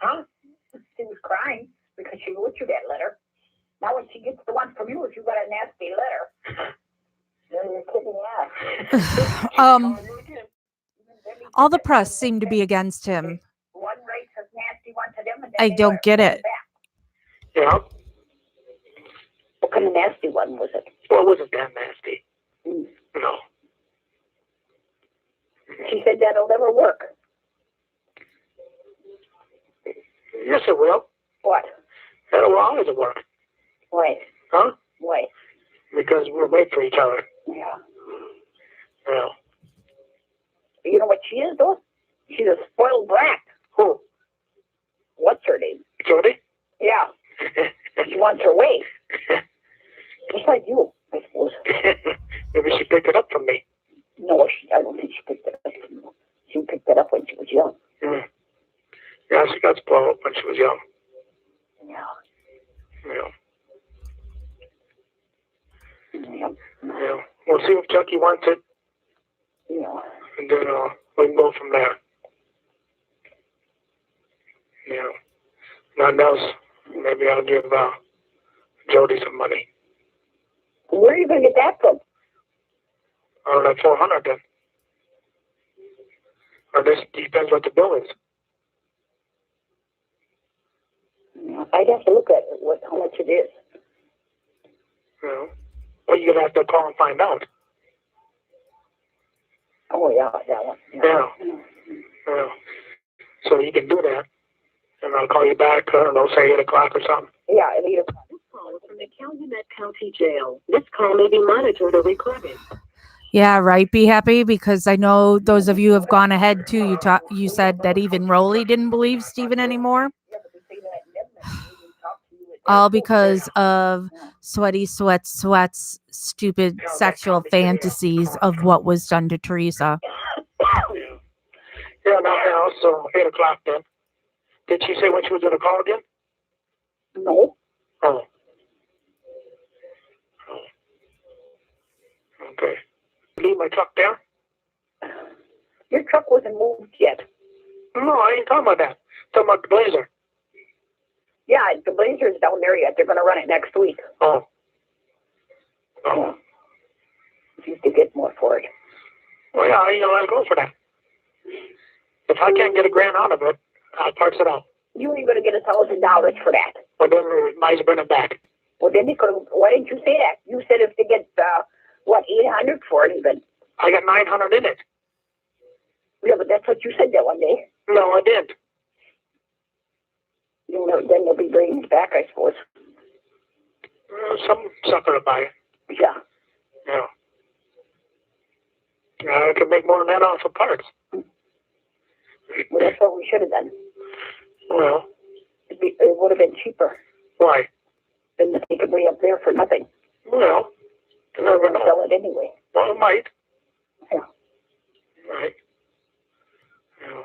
Speaker 4: Huh? She was crying because she wrote you that letter. Now when she gets the one from you, if you got a nasty letter, then you're kicking ass.
Speaker 5: All the press seem to be against him.
Speaker 4: One writes a nasty one to them, and then
Speaker 5: I
Speaker 4: they
Speaker 5: don't
Speaker 4: write
Speaker 5: get
Speaker 4: one
Speaker 5: it.
Speaker 4: back.
Speaker 3: Yeah.
Speaker 4: What kind of nasty one was it?
Speaker 3: Well, it wasn't that nasty.
Speaker 4: Mm.
Speaker 3: No.
Speaker 4: She said that'll never work.
Speaker 3: Yes, it will.
Speaker 4: What?
Speaker 3: That will always work.
Speaker 4: Why?
Speaker 3: Huh?
Speaker 4: Why?
Speaker 3: Because we're made for each other.
Speaker 4: Yeah.
Speaker 3: Yeah.
Speaker 4: You know what she is, though? She's a spoiled brat. Yeah.
Speaker 3: And then we can go from there. Yeah. Nothing else. Maybe I'll give Jody some money.
Speaker 4: Where are you going to get that from?
Speaker 3: Or like 400 then. Or this depends what the bill is.
Speaker 4: I'd have to look at it, how much it is.
Speaker 3: Yeah. Well, you're gonna have to call and find out.
Speaker 4: Oh, yeah, that one.
Speaker 3: Yeah. Yeah. So you can do that. And I'll call you back, I don't know, say 8 o'clock or something.
Speaker 4: Yeah, at 8 o'clock.
Speaker 2: This call is from the Calumet County Jail. This call may be monitored or recorded.
Speaker 5: Yeah, right. Be happy, because I know those of you have gone ahead too. You said that even Rolly didn't believe Stephen anymore. All because of Sweat's stupid sexual fantasies of what was done to Teresa.
Speaker 3: Yeah, now, so 8 o'clock then. Did she say when she was going to call again?
Speaker 4: No.
Speaker 3: Oh. Okay. Leave my truck there?
Speaker 4: Your truck wasn't moved yet.
Speaker 3: No, I ain't talking about that. I'm talking about the Blazer.
Speaker 4: Yeah, the Blazer's down there yet. They're going to run it next week.
Speaker 3: Oh. Oh.
Speaker 4: You have to get more for it.
Speaker 3: Well, yeah, I'll go for that. If I can't get $1,000 out of it, I'll parts it out.
Speaker 4: You ain't going to get $1,000 for that.
Speaker 3: Well, then we might as well bring it back.
Speaker 4: Well, then they could. Why didn't you say that? You said if they get, 800 for it even.
Speaker 3: I got 900 in it.
Speaker 4: Yeah, but that's what you said that one day.
Speaker 3: No, I didn't.
Speaker 4: You know, then they'll be bringing it back, I suppose.
Speaker 3: Some sucker will buy it.
Speaker 4: Yeah.
Speaker 3: Yeah. I could make more than that off of parts.
Speaker 4: Well, that's what we should have done.
Speaker 3: Well.
Speaker 4: It would have been cheaper.
Speaker 3: Why?
Speaker 4: Than to take it way up there for nothing.
Speaker 3: Well, you never know.
Speaker 4: Sell it anyway.
Speaker 3: Well, it might.
Speaker 4: Yeah.
Speaker 3: Right. Yeah.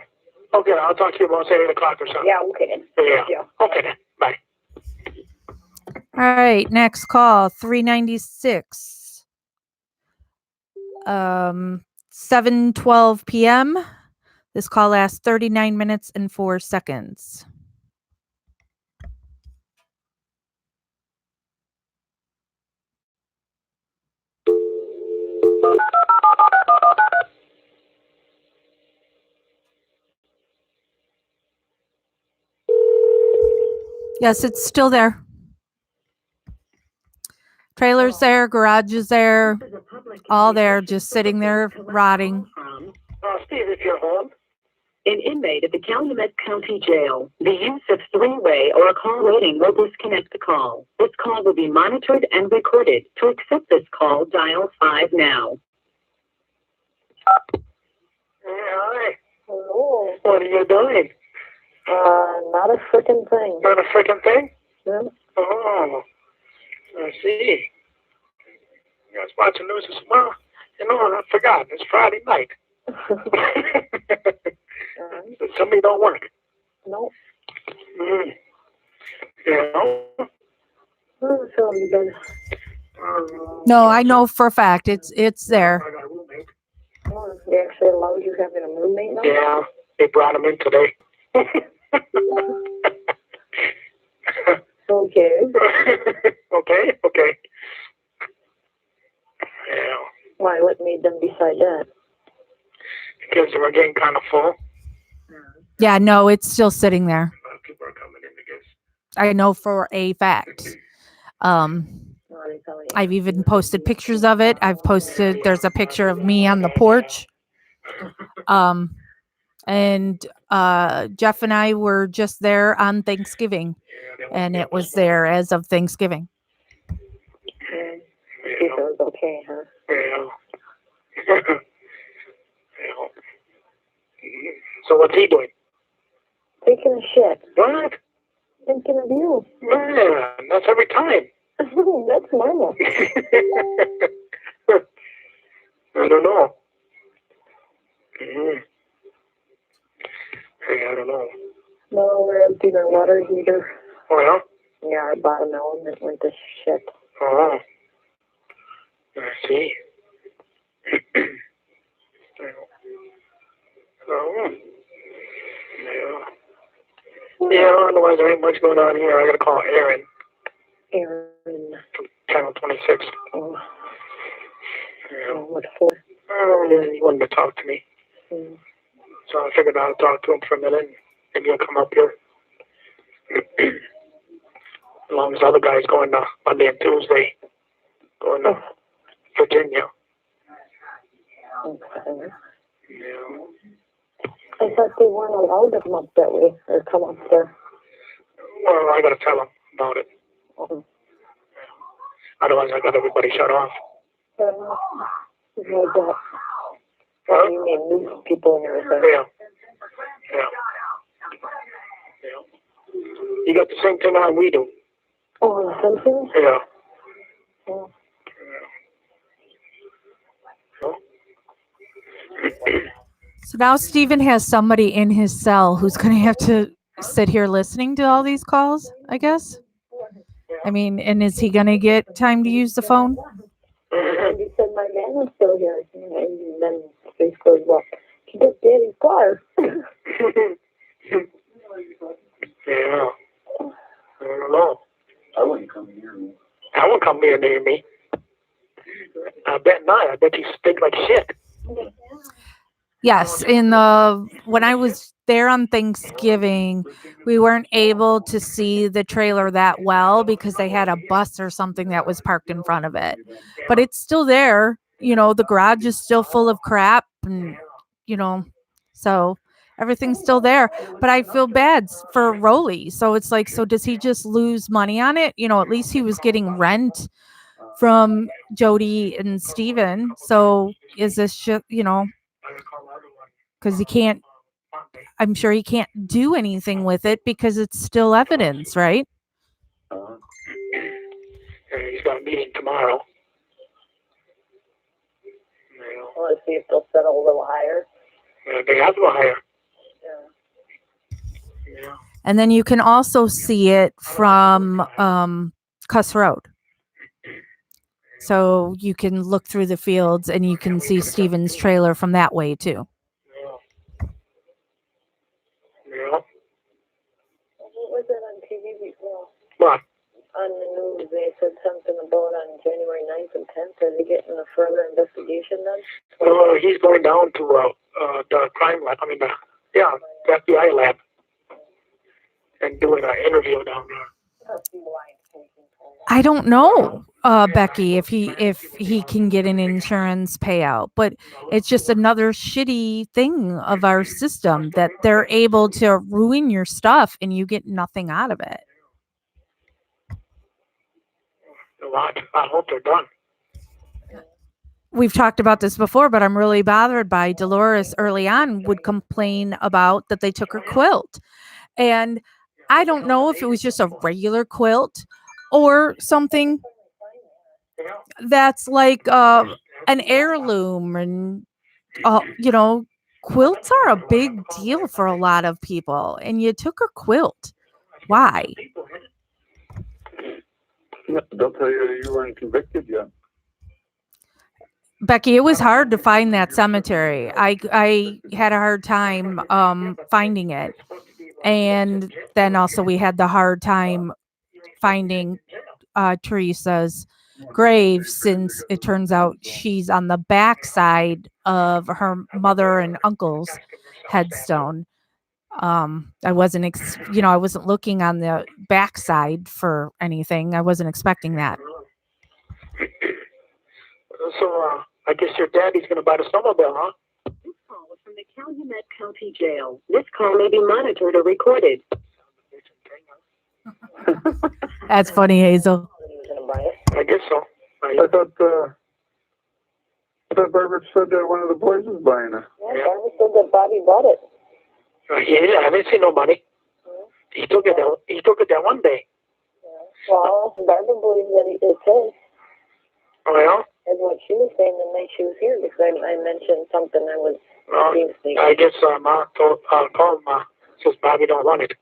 Speaker 3: Okay, I'll talk to you about, say, 8 o'clock or something.
Speaker 4: Yeah, okay then.
Speaker 3: Yeah. Okay then. Bye.
Speaker 5: All right, next call, 396. 7:12 p.m. This call lasts 39 minutes and 4 seconds. Yes, it's still there. Trailer's there, garage is there, all there, just sitting there rotting.
Speaker 3: Steve, if you're home.
Speaker 2: An inmate at the Calumet County Jail. The use of three-way or a call waiting will disconnect the call. This call will be monitored and recorded. To accept this call, dial 5 now.
Speaker 3: Yeah, hi.
Speaker 4: Hello.
Speaker 3: What are you doing?
Speaker 4: Not a frickin' thing.
Speaker 3: Not a freaking thing?
Speaker 4: Yeah.
Speaker 3: Oh, I see. You guys watching news this morning? I forgot. It's Friday night. Somebody don't work.
Speaker 4: No.
Speaker 3: Mm. Yeah.
Speaker 4: So you been?
Speaker 5: No, I know for a fact it's there.
Speaker 3: I got a roommate.
Speaker 4: Oh, they actually allowed you having a roommate now?
Speaker 3: Yeah, they brought him in today.
Speaker 4: Okay.
Speaker 3: Okay. Yeah.
Speaker 4: Why? What made them decide that?
Speaker 3: Because they were getting kind of full.
Speaker 5: Yeah, no, it's still sitting there.
Speaker 3: People are coming in, I guess.
Speaker 5: I know for a fact. I've even posted pictures of it. There's a picture of me on the porch. And Jeff and I were just there on Thanksgiving, and it was there as of Thanksgiving.
Speaker 4: It was okay, huh?
Speaker 3: Yeah. So what's he doing?
Speaker 4: Taking a shit.
Speaker 3: What?
Speaker 4: Thinking of you.
Speaker 3: Man, that's every time.
Speaker 4: That's normal.
Speaker 3: I don't know. Mm-hmm. Hey, I don't know.
Speaker 4: No, we're emptying our water heater.
Speaker 3: Oh, yeah?
Speaker 4: Yeah, our bottom element went to shit.
Speaker 3: Oh. I see. Yeah, otherwise there ain't much going on here. I gotta call Aaron.
Speaker 2: Aaron.
Speaker 3: Channel 26.
Speaker 2: Oh,
Speaker 3: Yeah.
Speaker 2: what for?
Speaker 3: He wanted to talk to me.
Speaker 2: Mm.
Speaker 3: So I figured I'll talk to him for a minute. Maybe he'll come up here. As long as the other guy's going Monday and Tuesday. Going to Virginia.
Speaker 2: Okay.
Speaker 3: Yeah.
Speaker 2: I thought they weren't allowed to come up that way or come up there.
Speaker 3: Well, I gotta tell him about it.
Speaker 2: Mm.
Speaker 3: Otherwise, I got everybody shut off.
Speaker 2: Like that. Well, you mean news people and everything.
Speaker 3: Yeah. Yeah. Yeah. You got the same thing on we do.
Speaker 2: Oh, something?
Speaker 3: Yeah.
Speaker 2: Oh.
Speaker 5: So now Steven has somebody in his cell who's going to have to sit here listening to all these calls, I guess. I mean, and is he going to get time to use the phone?
Speaker 2: And he said, my man was still here. And then Space goes, well, he got Daddy's car.
Speaker 3: Yeah. I don't know. I wouldn't come near me. I bet not. I bet you stink like shit.
Speaker 5: Yes, when I was there on Thanksgiving, we weren't able to see the trailer that well because they had a bus or something that was parked in front of it. But it's still there. You know, the garage is still full of crap and, you know, so everything's still there. But I feel bad for Rolly. So it's like, so does he just lose money on it? You know, at least he was getting rent from Jody and Steven. So is this, you know, because I'm sure he can't do anything with it because it's still evidence, right?
Speaker 3: He's got a meeting tomorrow.
Speaker 2: Let's see if they'll settle a little higher.
Speaker 3: They have to go higher.
Speaker 2: Yeah.
Speaker 3: Yeah.
Speaker 5: And then you can also see it from Cuss Road. So you can look through the fields and you can see Steven's trailer from that way too.
Speaker 3: Yeah.
Speaker 2: What was it on TV before?
Speaker 3: What?
Speaker 2: On the news, they said something about on January 9th and 10th. Are they getting a further investigation then?
Speaker 3: No, he's going down to the crime lab. I mean, the FBI lab, and doing an interview down there.
Speaker 5: I don't know, Becky, if he can get an insurance payout, but it's just another shitty thing of our system that they're able to ruin your stuff and you get nothing out of it.
Speaker 3: I hope they're done.
Speaker 5: We've talked about this before, but I'm really bothered by Dolores early on would complain about that they took her quilt. And I don't know if it was just a regular quilt or something that's like an heirloom. And, you know, quilts are a big deal for a lot of people. And you took her quilt. Why?
Speaker 7: They'll tell you you weren't convicted yet.
Speaker 5: Becky, it was hard to find that cemetery. I had a hard time finding it. And then also we had the hard time finding Teresa's grave, since it turns out she's on the backside of her mother and uncle's headstone. I wasn't I wasn't looking on the backside for anything. I wasn't expecting that.
Speaker 3: So, I guess your daddy's going to buy the snowmobile, huh?
Speaker 2: This call was from the Calumet County Jail. This call may be monitored or recorded.
Speaker 5: That's funny, Hazel.
Speaker 3: I guess so.
Speaker 7: I thought Barbara said that one of the boys was buying it.
Speaker 2: Yeah, Barbara said that Bobby bought it.
Speaker 3: Yeah, I haven't seen no money. He took it that one day.
Speaker 2: Yeah. Well, Barbara believes that it's his.
Speaker 3: Oh, yeah?
Speaker 2: That's what she was saying the night she was here, because I mentioned something I was thinking.
Speaker 3: I guess Ma called Ma, says Bobby don't want it.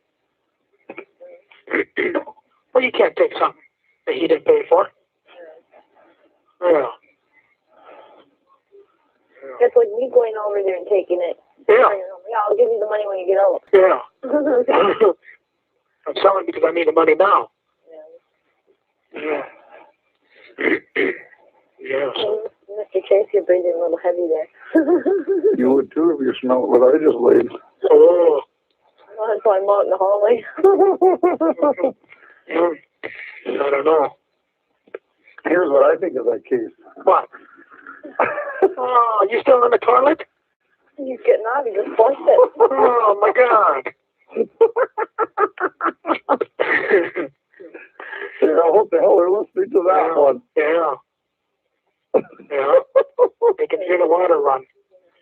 Speaker 3: Well, you can't take something that he didn't pay for. Yeah.
Speaker 2: Just like me going over there and taking it.
Speaker 3: Yeah.
Speaker 2: Yeah, I'll give you the money when you get out.
Speaker 3: Yeah. I'm selling because I need the money now. Yeah. Yeah.
Speaker 2: Mr. Chase, you're breathing a little heavy there.
Speaker 7: You would too if you smelled what I just laid.
Speaker 3: Oh.
Speaker 2: Well, that's why I'm out in the hallway.
Speaker 3: I don't know.
Speaker 7: Here's what I think of that case.
Speaker 3: What? Oh, you still in the toilet?
Speaker 2: He's getting out. He just flushed it.
Speaker 3: Oh my God.
Speaker 7: Yeah, I hope the hell they're listening to that one.
Speaker 3: Yeah. Yeah. They can hear the water run.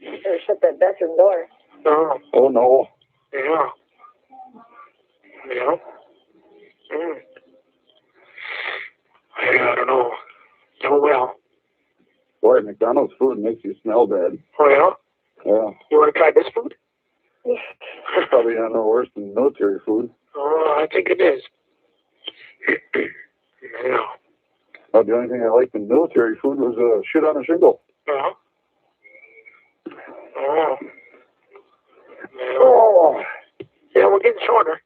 Speaker 2: Better shut that bathroom door.
Speaker 3: No.
Speaker 7: Oh no.
Speaker 3: Yeah. Yeah. Mm. Yeah, I don't know. Oh well.
Speaker 7: Boy, McDonald's food makes you smell bad.
Speaker 3: Oh yeah?
Speaker 7: Yeah.
Speaker 3: You want to try this food?
Speaker 7: Probably not no worse than military food.
Speaker 3: Oh, I think it is. Yeah.
Speaker 7: Oh, the only thing I liked in military food was shit on a shingle.
Speaker 3: Yeah. Oh. Yeah.
Speaker 7: Oh.
Speaker 3: Yeah, we're getting shorter.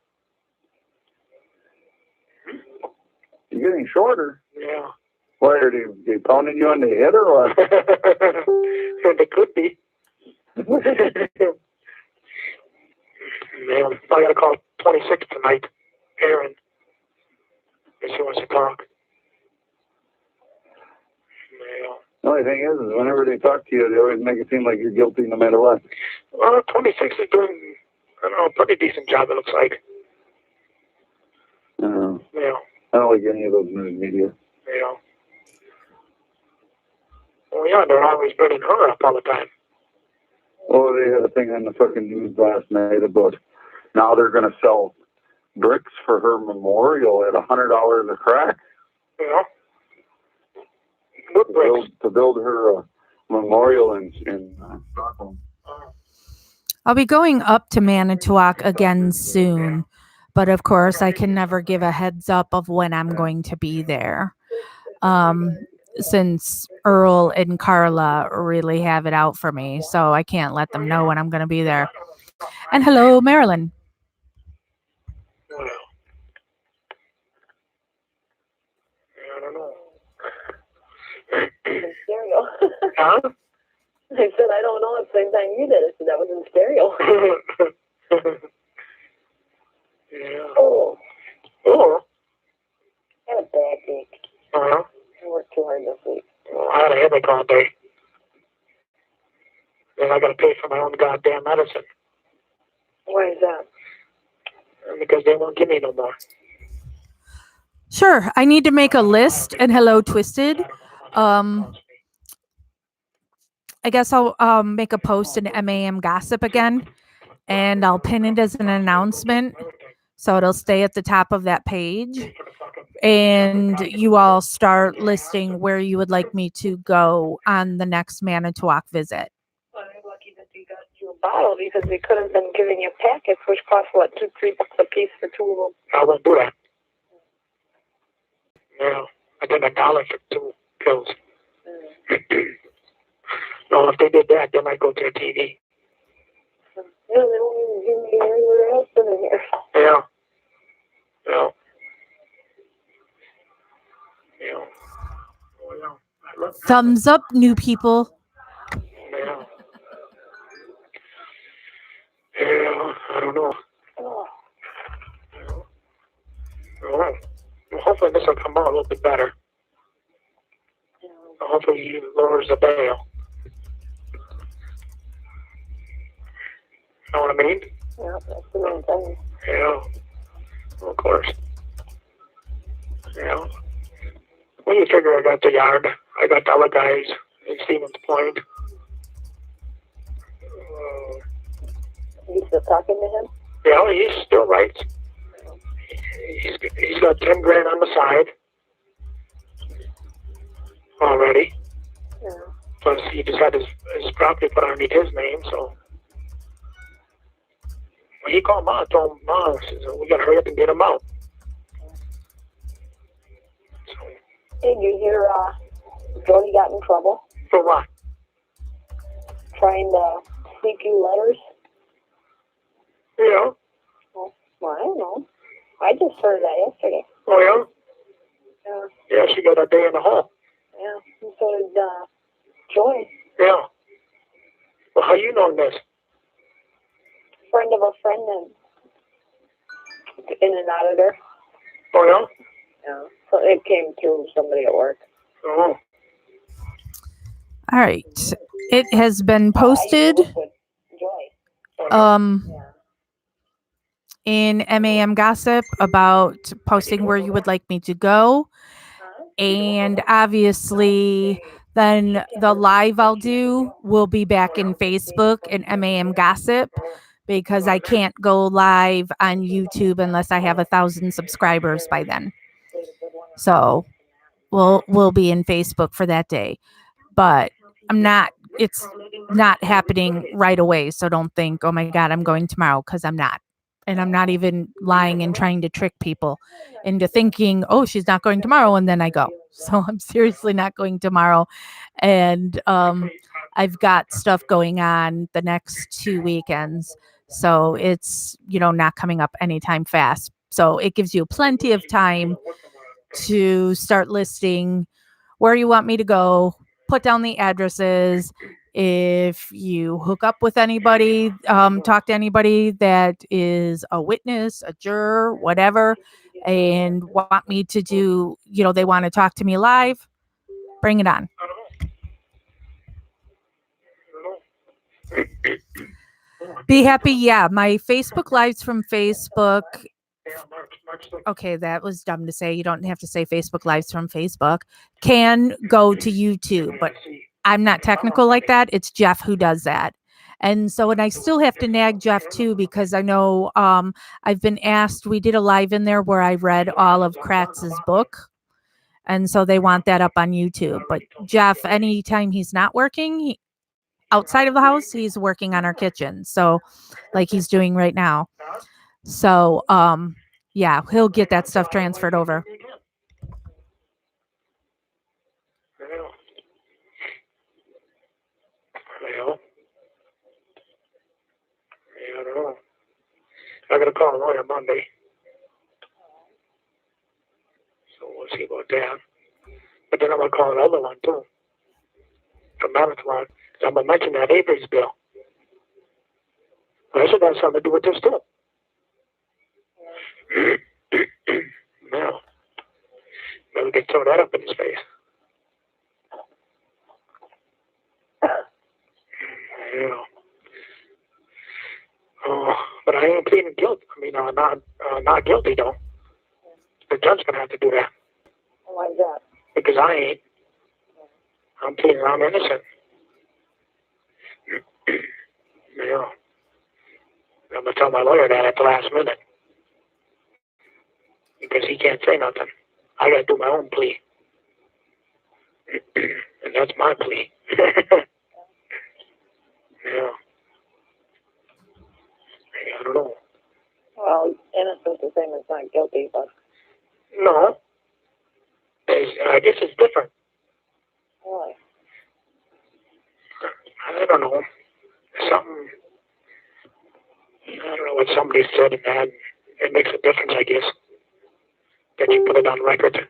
Speaker 7: You're getting shorter.
Speaker 3: Yeah.
Speaker 7: Why are they pounding you on the head or what?
Speaker 3: They could be. Man, I gotta call 26 tonight. Aaron. If she wants to talk. Yeah.
Speaker 7: The only thing is whenever they talk to you, they always make it seem like you're guilty no matter what.
Speaker 3: Well, 26 is doing, I don't know, a pretty decent job, it looks like. Yeah.
Speaker 7: I don't like any of those news media.
Speaker 3: Yeah. Well, yeah, they're always bringing her up all the time.
Speaker 7: Oh, they had a thing on the fucking news last night about now they're going to sell bricks for her memorial at $100 a crack.
Speaker 3: Yeah. Good bricks.
Speaker 7: To build her memorial in Stockholm.
Speaker 5: I'll be going up to Manitowoc again soon, but of course I can never give a heads up of when I'm going to be there. Since Earl and Carla really have it out for me, so I can't let them know when I'm going to be there. And hello, Marilyn.
Speaker 3: Well, I don't know.
Speaker 2: In stereo.
Speaker 3: Huh?
Speaker 2: I said, I don't know. At the same time you did it, so that was in stereo.
Speaker 3: Yeah.
Speaker 2: Oh.
Speaker 3: Oh.
Speaker 2: I had a bad week.
Speaker 3: Uh-huh.
Speaker 2: I worked too hard this week.
Speaker 3: Well, I had a headache all day. Then I got to pay for my own goddamn medicine.
Speaker 2: Why is that?
Speaker 3: Because they won't give me no more.
Speaker 5: Sure, I need to make a list. And hello, Twisted. I guess I'll make a post in MAM Gossip again, and I'll pin it as an announcement, so it'll stay at the top of that page. And you all start listing where you would like me to go on the next Manitowoc visit.
Speaker 4: Well, I'm lucky that they got you a bottle because they could have been giving you packets, which cost what, $2-3 a piece for 2 of them.
Speaker 3: I won't do that. Yeah, I did $1 for 2 pills. No, if they did that, they might go to the TV.
Speaker 2: Yeah, they don't even give me anywhere else than in here.
Speaker 3: Yeah. Yeah. Yeah. Oh, yeah.
Speaker 5: Thumbs up, new people.
Speaker 3: Yeah. Yeah, I don't know.
Speaker 2: Oh.
Speaker 3: Well, hopefully this will come out a little bit better.
Speaker 2: Yeah.
Speaker 3: Hopefully he lowers the bail. You know what I mean?
Speaker 2: Yeah, that's the main thing.
Speaker 3: Yeah. Of course. Yeah. Well, you figure I got the yard. I got the other guys in Stevens Point.
Speaker 2: You still talking to him?
Speaker 3: Yeah, he's still right. He's got 10 grand on the side already.
Speaker 2: Yeah.
Speaker 3: Plus, he just had his property put underneath his name, so. When he called Ma, I told him, Ma, we gotta hurry up and get him out. So,
Speaker 2: Hey, did you hear Jody got in trouble
Speaker 3: for what?
Speaker 2: trying to sneak you letters?
Speaker 3: Yeah.
Speaker 2: Well, I don't know.
Speaker 4: I just heard that yesterday.
Speaker 3: Oh, yeah?
Speaker 4: Yeah.
Speaker 3: Yeah, she got a day in the hall.
Speaker 4: Yeah. And so did Joy.
Speaker 3: Yeah. Well, how you know this?
Speaker 4: Friend of a friend and in and out of there.
Speaker 3: Oh, yeah?
Speaker 4: Yeah. So it came through somebody at work.
Speaker 3: Oh.
Speaker 5: All right. It has been posted
Speaker 4: I used to work with Joy.
Speaker 5: um in MAM Gossip about posting where you would like me to go. And obviously, then the live I'll do will be back in Facebook and MAM Gossip because I can't go live on YouTube unless I have 1,000 subscribers by then. So we'll be in Facebook for that day. But it's not happening right away. So don't think, oh my God, I'm going tomorrow, because I'm not. And I'm not even lying and trying to trick people into thinking, oh, she's not going tomorrow, and then I go. So I'm seriously not going tomorrow. And I've got stuff going on the next 2 weekends. So it's, not coming up anytime fast. So it gives you plenty of time to start listing where you want me to go, put down the addresses. If you hook up with anybody, talk to anybody that is a witness, a juror, whatever, and want me to do, they want to talk to me live, bring it on. Be happy. Yeah, my Facebook lives from Facebook. Okay, that was dumb to say. You don't have to say Facebook lives from Facebook. Can go to YouTube, but I'm not technical like that. It's Jeff who does that. And so, and I still have to nag Jeff too, because I know I've been asked, we did a live in there where I read all of Kratz's book. And so they want that up on YouTube. But Jeff, anytime he's not working outside of the house, he's working on our kitchen. So like he's doing right now. So, yeah, he'll get that stuff transferred over.
Speaker 3: Well, I don't know. I gotta call a lawyer Monday. So we'll see about that. But then I'm gonna call another one too. From Marathon. I'm gonna mention that Avery's bill. I should have something to do with this too. Now, maybe we can throw that up in his face. Yeah. Oh, but I ain't pleading guilty. I mean, not guilty though. The judge's gonna have to do that.
Speaker 4: Why is that?
Speaker 3: Because I ain't. I'm pleading I'm innocent. Yeah. I'm gonna tell my lawyer that at the last minute. Because he can't say nothing. I gotta do my own plea. And that's my plea. Yeah. I don't know.
Speaker 4: Well, innocent's the same as not guilty, but
Speaker 3: No. I guess it's different.
Speaker 4: why?
Speaker 3: I don't know. Something. I don't know what somebody said in that. It makes a difference, I guess. That you put it on record.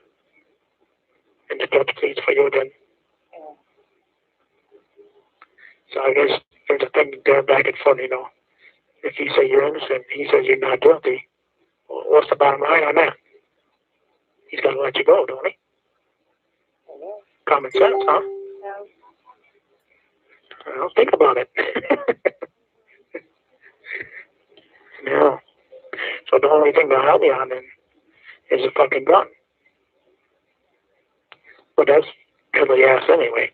Speaker 3: And the judge pleads for you then.
Speaker 4: Yeah.
Speaker 3: So I guess there's a thing there back and forth, If you say you're innocent, he says you're not guilty. Well, what's the bottom line on that? He's got to let you go, don't he?
Speaker 4: Mm-hmm.
Speaker 3: Common sense, huh?
Speaker 4: Yeah.
Speaker 3: Well, think about it. Yeah. So the only thing they'll have me on then is a fucking gun. But that's piddly ass anyway.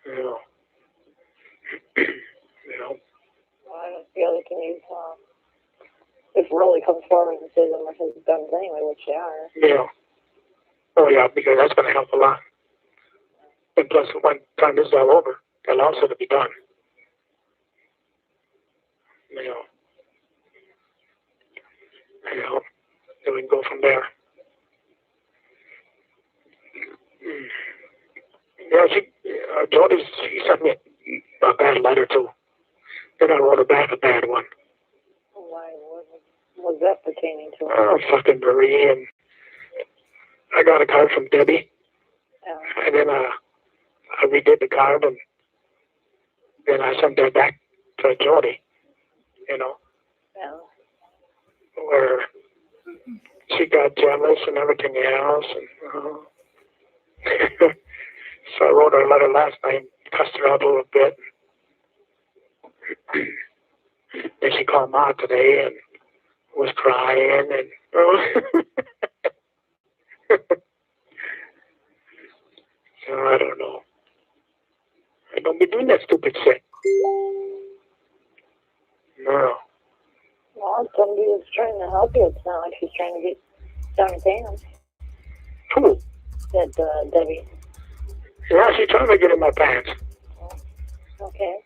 Speaker 4: Yeah. Well, I don't feel they can use, if Rolly comes forward and says them are his guns anyway, which they are.
Speaker 3: Yeah. Oh, yeah, because that's going to help a lot. And plus, when time this is all over, they'll also to be done. Then we can go from there. Yeah, Jody, she sent me a bad letter too. Then I wrote her back a bad one.
Speaker 4: Why would What's that pertaining to?
Speaker 3: Fucking Marie, and I got a card from Debbie, and then I redid the card, and then I sent that back to Jody, you know, where she got jealous and everything else, and so I wrote her a letter last night, cussed her out a little bit. Then she called Ma today and was crying, and so I don't know. I don't be doing that stupid shit. No.
Speaker 4: Well, somebody was trying to help you. It's not like she's trying to get down and pay him.
Speaker 3: Who?
Speaker 4: Said Debbie.
Speaker 3: Yeah, she's trying to get in my pants.
Speaker 4: Okay.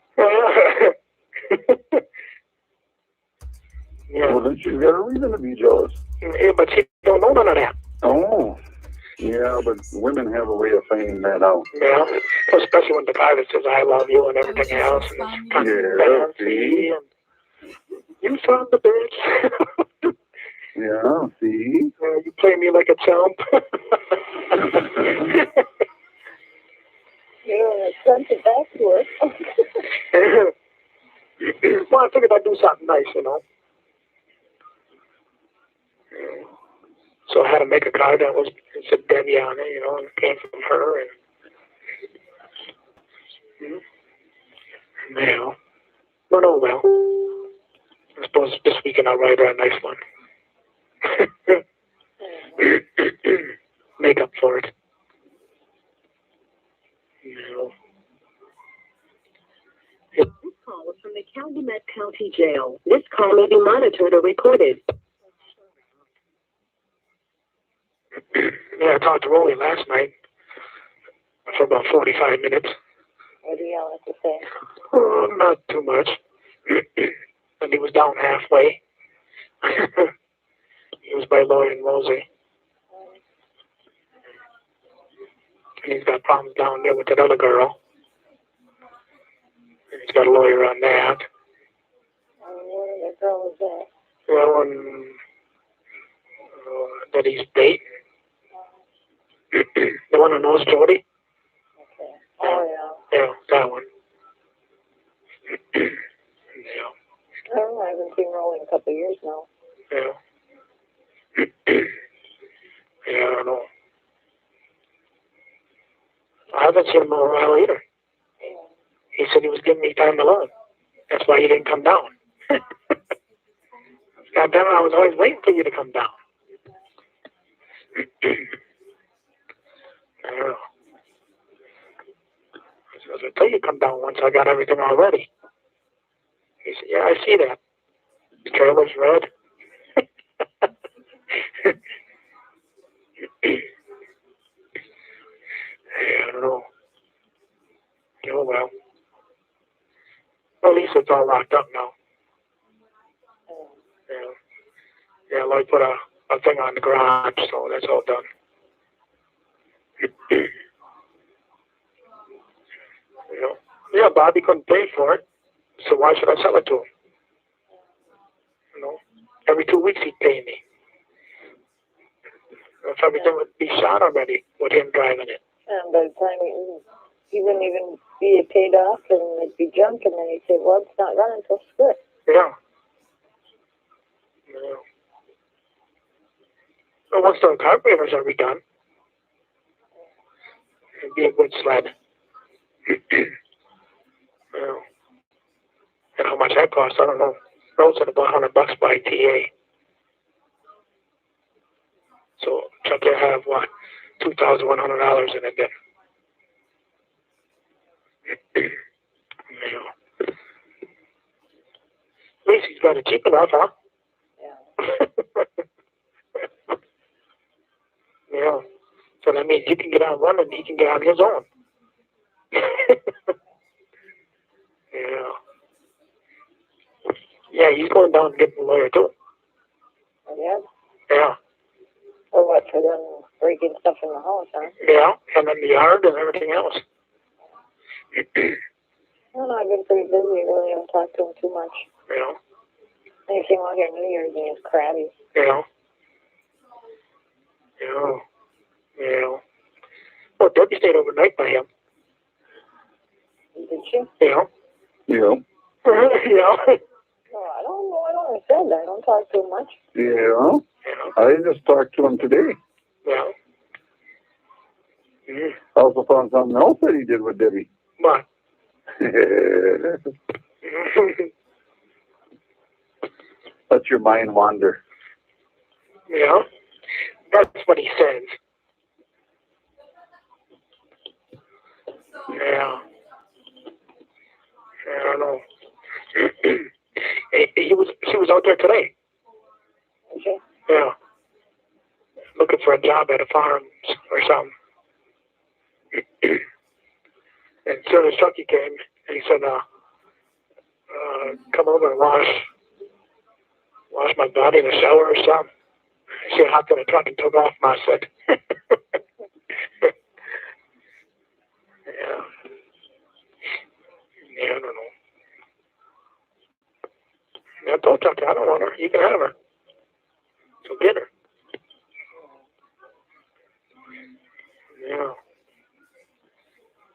Speaker 3: Yeah.
Speaker 7: Well, then she's got a reason to be jealous.
Speaker 3: Yeah, but she don't know none of that.
Speaker 7: Oh. Yeah, but women have a way of finding that out.
Speaker 3: Yeah, especially when the guy that says I love you and everything else, and it's kind of fancy, and you found the bitch.
Speaker 7: Yeah, see?
Speaker 3: You play me like a chump.
Speaker 4: You sent it back to her.
Speaker 3: Well, I figured I'd do something nice, you know. So I had to make a card that was, it said Debbie on it, you know, and it came from her. And now, but oh well. I suppose this weekend I'll write her a nice one. Make up for it. No.
Speaker 2: This call is from the Calumet County Jail. This call may be monitored or recorded.
Speaker 3: Yeah, I talked to Rolly last night for about 45 minutes.
Speaker 4: What do y'all have to say?
Speaker 3: Oh, not too much. And he was down halfway. He was by Lloyd and Rosie. And he's got problems down there with that other girl. And he's got a lawyer on that.
Speaker 4: What other girl was that?
Speaker 3: The one that he's dating. The one who knows Jody.
Speaker 4: Okay. Oh, yeah.
Speaker 3: Yeah, that one. Yeah.
Speaker 4: I don't know. I haven't seen Rolly in a couple of years now.
Speaker 3: Yeah. Yeah, I don't know. I haven't seen him in a while either. He said he was giving me time alone. That's why he didn't come down. God damn it, I was always waiting for you to come down. I don't know. I said, I'll tell you to come down once I got everything all ready. He said, yeah, I see that. The trailer's red. I don't know. Oh, well. Well, at least it's all locked up now. Yeah. Yeah, Lloyd put a thing on the garage, so that's all done. You know? Yeah, Bobby couldn't pay for it, so why should I sell it to him? You know? Every 2 weeks he'd pay me. If everything would be shot already with him driving it.
Speaker 4: And by the time he wouldn't even be paid off and it'd be junk, and then he'd say, well, it's not running, so screw it.
Speaker 3: Yeah. Yeah. So once the carburetors are redone, it'd be a good sled. Yeah. And how much that costs, I don't know. Rose said about $100 by TA. So Chuck will have what, $2,100 in it then. Yeah. At least he's got it cheap enough, huh?
Speaker 4: Yeah.
Speaker 3: Yeah. So that means he can get out running, he can get on his own. Yeah. Yeah, he's going down and getting a lawyer too.
Speaker 4: Yeah.
Speaker 3: Yeah.
Speaker 4: Or what, for them breaking stuff in the house, huh?
Speaker 3: Yeah, and then the yard and everything else.
Speaker 4: I don't know, I've been pretty busy, really haven't talked to him too much.
Speaker 3: You know.
Speaker 4: You came out here New Year's and he was crabby.
Speaker 3: You know? You know? Well, Debbie stayed overnight by him.
Speaker 4: Did she?
Speaker 3: You know?
Speaker 7: Yeah.
Speaker 3: You know?
Speaker 4: No, I don't know. I don't understand that. I don't talk too much.
Speaker 7: Yeah.
Speaker 3: Yeah.
Speaker 7: I just talked to him today.
Speaker 3: Yeah. Mm.
Speaker 7: I also found something else that he did with Debbie.
Speaker 3: What?
Speaker 7: Let your mind wander.
Speaker 3: Yeah. That's what he says. Yeah. I don't know. She was out there today.
Speaker 4: Okay.
Speaker 3: Yeah. Looking for a job at a farm or something. And as soon as Chucky came, he said, come over and wash my body in the shower or something. She hopped in the truck and took off. I said, yeah. Yeah, I don't know. I told Chucky, I don't want her. You can have her. So get her. Yeah.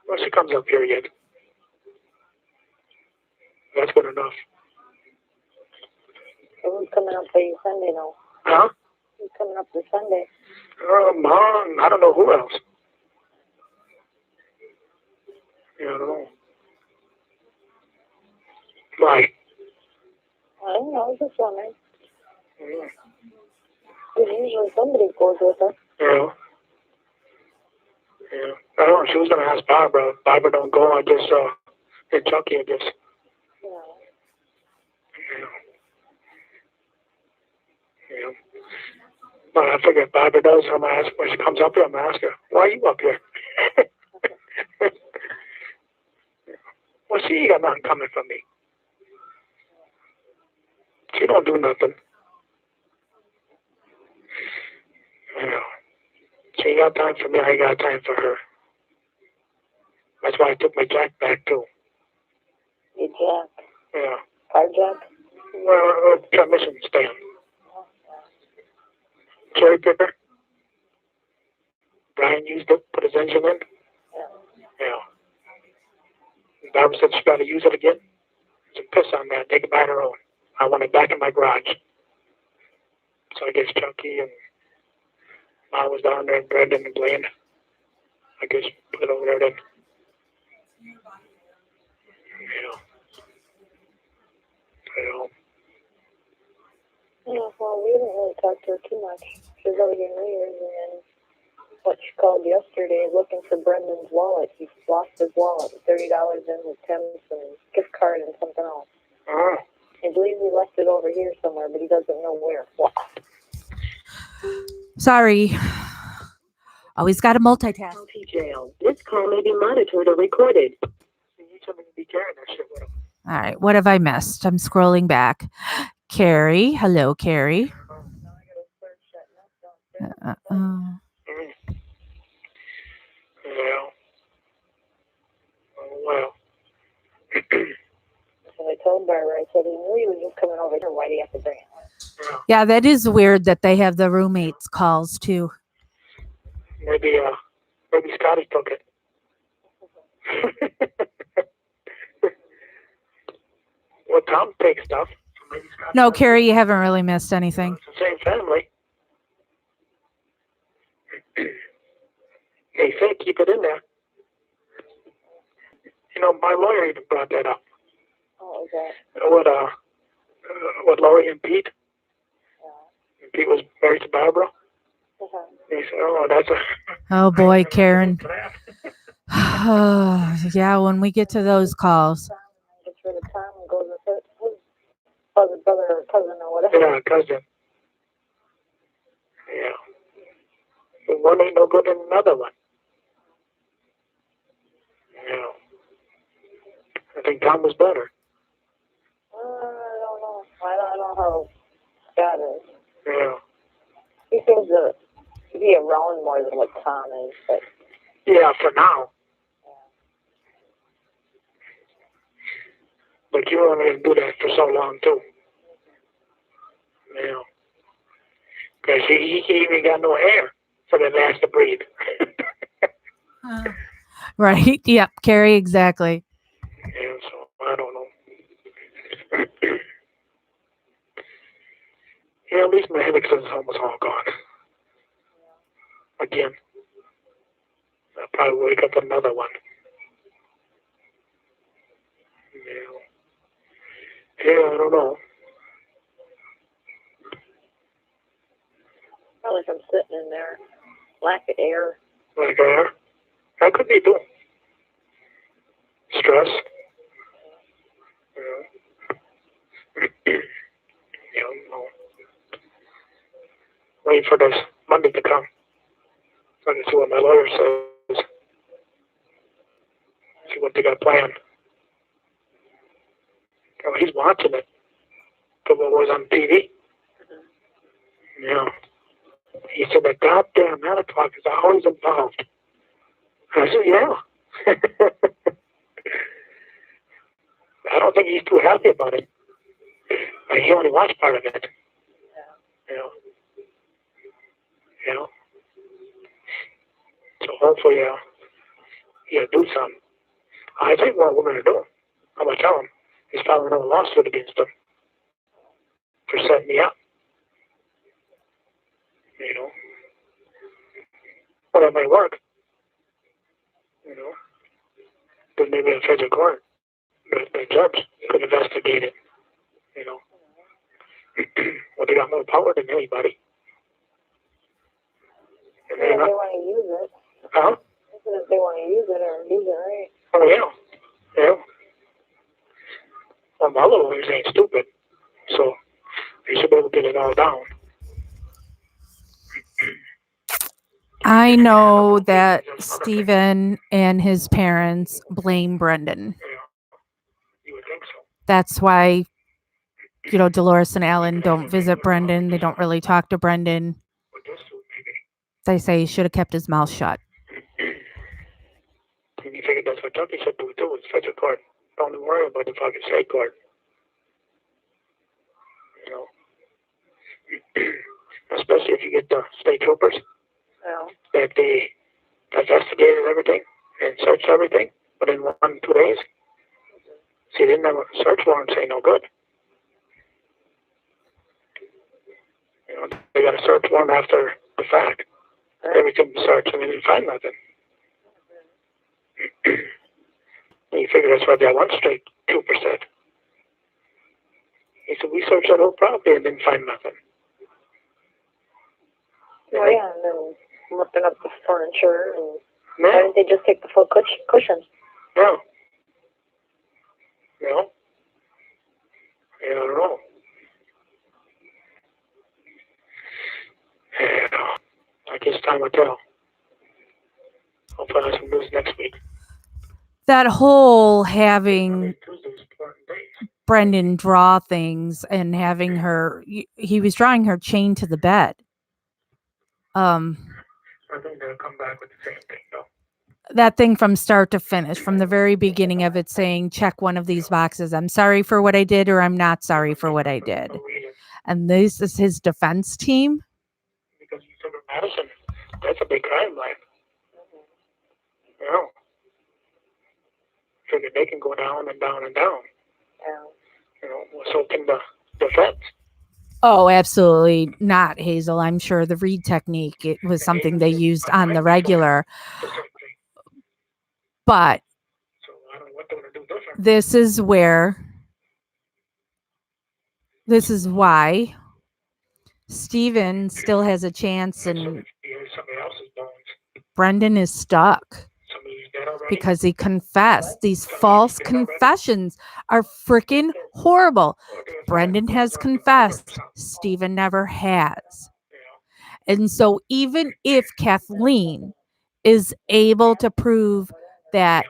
Speaker 3: Well, she comes up here yet. That's good enough.
Speaker 4: Who's coming up for you Sunday now?
Speaker 3: Huh?
Speaker 4: Who's coming up for Sunday?
Speaker 3: Mom, I don't know who else. Yeah, I don't know. Why?
Speaker 4: I don't know. I was just wondering.
Speaker 3: Yeah.
Speaker 4: Because usually somebody goes with us.
Speaker 3: Yeah. Yeah. I don't know. She was going to ask Barbara. If Barbara don't go, I guess, and Chucky, I guess.
Speaker 4: Yeah.
Speaker 3: Yeah. Yeah. But I figured if Barbara does, I'm going to ask, when she comes up here, I'm going to ask her, why are you up here? Well, see, you got nothing coming from me. She don't do nothing. Yeah. She ain't got time for me. I ain't got time for her. That's why I took my jack back, too.
Speaker 4: Your jack.
Speaker 3: Yeah.
Speaker 4: Car jack?
Speaker 3: Well, transmission stand. Cherry picker. Brian used it, put his engine in. Yeah. Barbara said she got to use it again. She piss on that. Take it by her own. I want it back in my garage. So I guess Chucky and I was down there, and Brendan and Blaine. I guess put it over there then. Yeah.
Speaker 4: Yeah, well, we didn't really talk to her too much. She was over here New Year's, and then what she called yesterday looking for Brendan's wallet. He lost his wallet, $30 in with Tim's and gift card and something else.
Speaker 3: Oh.
Speaker 4: I believe he left it over here somewhere, but he doesn't know where.
Speaker 5: Sorry. Always got to multitask.
Speaker 2: County Jail. This call may be monitored or recorded.
Speaker 3: You told me to be carrying that shit with him.
Speaker 5: All right. What have I missed? I'm scrolling back. Carrie. Hello, Carrie.
Speaker 3: Yeah. Well.
Speaker 4: So I told Barbara, I said, he knew he was just coming over here. Why do you have to bring it?
Speaker 5: Yeah, that is weird that they have the roommates calls too.
Speaker 3: Maybe Scotty took it. Well, Tom takes stuff. So maybe Scotty
Speaker 5: No,
Speaker 3: does.
Speaker 5: Carrie, you haven't really missed anything.
Speaker 3: It's the same family. They say keep it in there. You know, my lawyer even brought that up.
Speaker 4: Oh, okay.
Speaker 3: With Laurie and Pete.
Speaker 4: Yeah.
Speaker 3: And Pete was married to Barbara.
Speaker 4: Uh-huh.
Speaker 3: He said, "Oh, that's a."
Speaker 5: Oh boy, Karen. Yeah, when we get to those calls.
Speaker 4: Gets rid of Tom and goes with his brother or cousin or whatever.
Speaker 3: Yeah, cousin. Yeah. But one ain't no good than another one. Yeah. I think Tom was better.
Speaker 4: I don't know. I don't know how Scott is.
Speaker 3: Yeah.
Speaker 4: He seems to be around more than what Tom is, but
Speaker 3: Yeah, for now. But you only do that for so long too. You know, because he even got no hair for the last to breathe.
Speaker 5: Right. Yep. Carrie, exactly.
Speaker 3: Yeah, so I don't know. Yeah, at least my headache is almost all gone. Again. I'll probably wake up another one. Yeah, I don't know.
Speaker 4: Probably from sitting in there. Lack of air.
Speaker 3: Like, how could they do? Stress. No. Waiting for this Monday to come. So I can see what my lawyer says. See what they got planned. Oh, he's watching it. But what was on TV? Yeah. He said that goddamn 9 o'clock is always involved. I said, yeah. I don't think he's too happy about it. He only watched part of it. You know. You know. So hopefully, he'll do something. I think what we're going to do, I'm going to tell him, he's filing another lawsuit against him for setting me up. You know. But it might work. You know. But maybe a federal court, the judge could investigate it. You know. Well, they got more power than anybody. And
Speaker 4: Yeah, they want to use it.
Speaker 3: Huh?
Speaker 4: If they want to use it or use it right.
Speaker 3: Oh, yeah. Yeah. Well, my other lawyers ain't stupid. So they should be able to get it all down.
Speaker 5: I know that Stephen and his parents blame Brendan.
Speaker 3: Yeah. You would think so.
Speaker 5: That's why, Dolores and Alan don't visit Brendan. They don't really talk to Brendan.
Speaker 3: But this suit, maybe.
Speaker 5: They say he should have kept his mouth shut.
Speaker 3: And you figure that's what Tucky should do too, is federal court. Don't even worry about the fucking state court. You know? Especially if you get the state troopers.
Speaker 4: Yeah.
Speaker 3: That they investigated everything and searched everything, but in 1 2 days. See, they didn't have a search warrant say no good. You know, they got a search warrant after the fact. Everything was searched and they didn't find nothing. You figure that's why they one straight 2%. He said, we searched that whole property and didn't find nothing.
Speaker 4: Oh, yeah, and then lifting up the furniture. And
Speaker 3: No.
Speaker 4: why didn't they just take the full cushion?
Speaker 3: No. No. Yeah, I don't know. Yeah. I guess time will tell. Hopefully I'll have some news next week.
Speaker 5: That whole having
Speaker 3: Tuesday's important day.
Speaker 5: Brendan draw things and having her, he was drawing her chained to the bed.
Speaker 3: I think they'll come back with the same thing, though.
Speaker 5: That thing from start to finish, from the very beginning of it, saying, check one of these boxes. I'm sorry for what I did, or I'm not sorry for what I did. And this is his defense team.
Speaker 3: Because you figure Madison, that's a big crime line. You know. Figure they can go down and down and down.
Speaker 4: Yeah.
Speaker 3: You know, so can the defense.
Speaker 5: Oh, absolutely not, Hazel. I'm sure the read technique, it was something they used on the regular.
Speaker 3: The same thing.
Speaker 5: But
Speaker 3: So I don't know what they're going to do different.
Speaker 5: this is why Steven still has a chance
Speaker 3: So
Speaker 5: and
Speaker 3: if you use somebody else's bones,
Speaker 5: Brendan is stuck
Speaker 3: somebody's dead already.
Speaker 5: because he confessed. These false confessions are freaking horrible. Brendan has confessed. Steven never has. And so even if Kathleen is able to prove that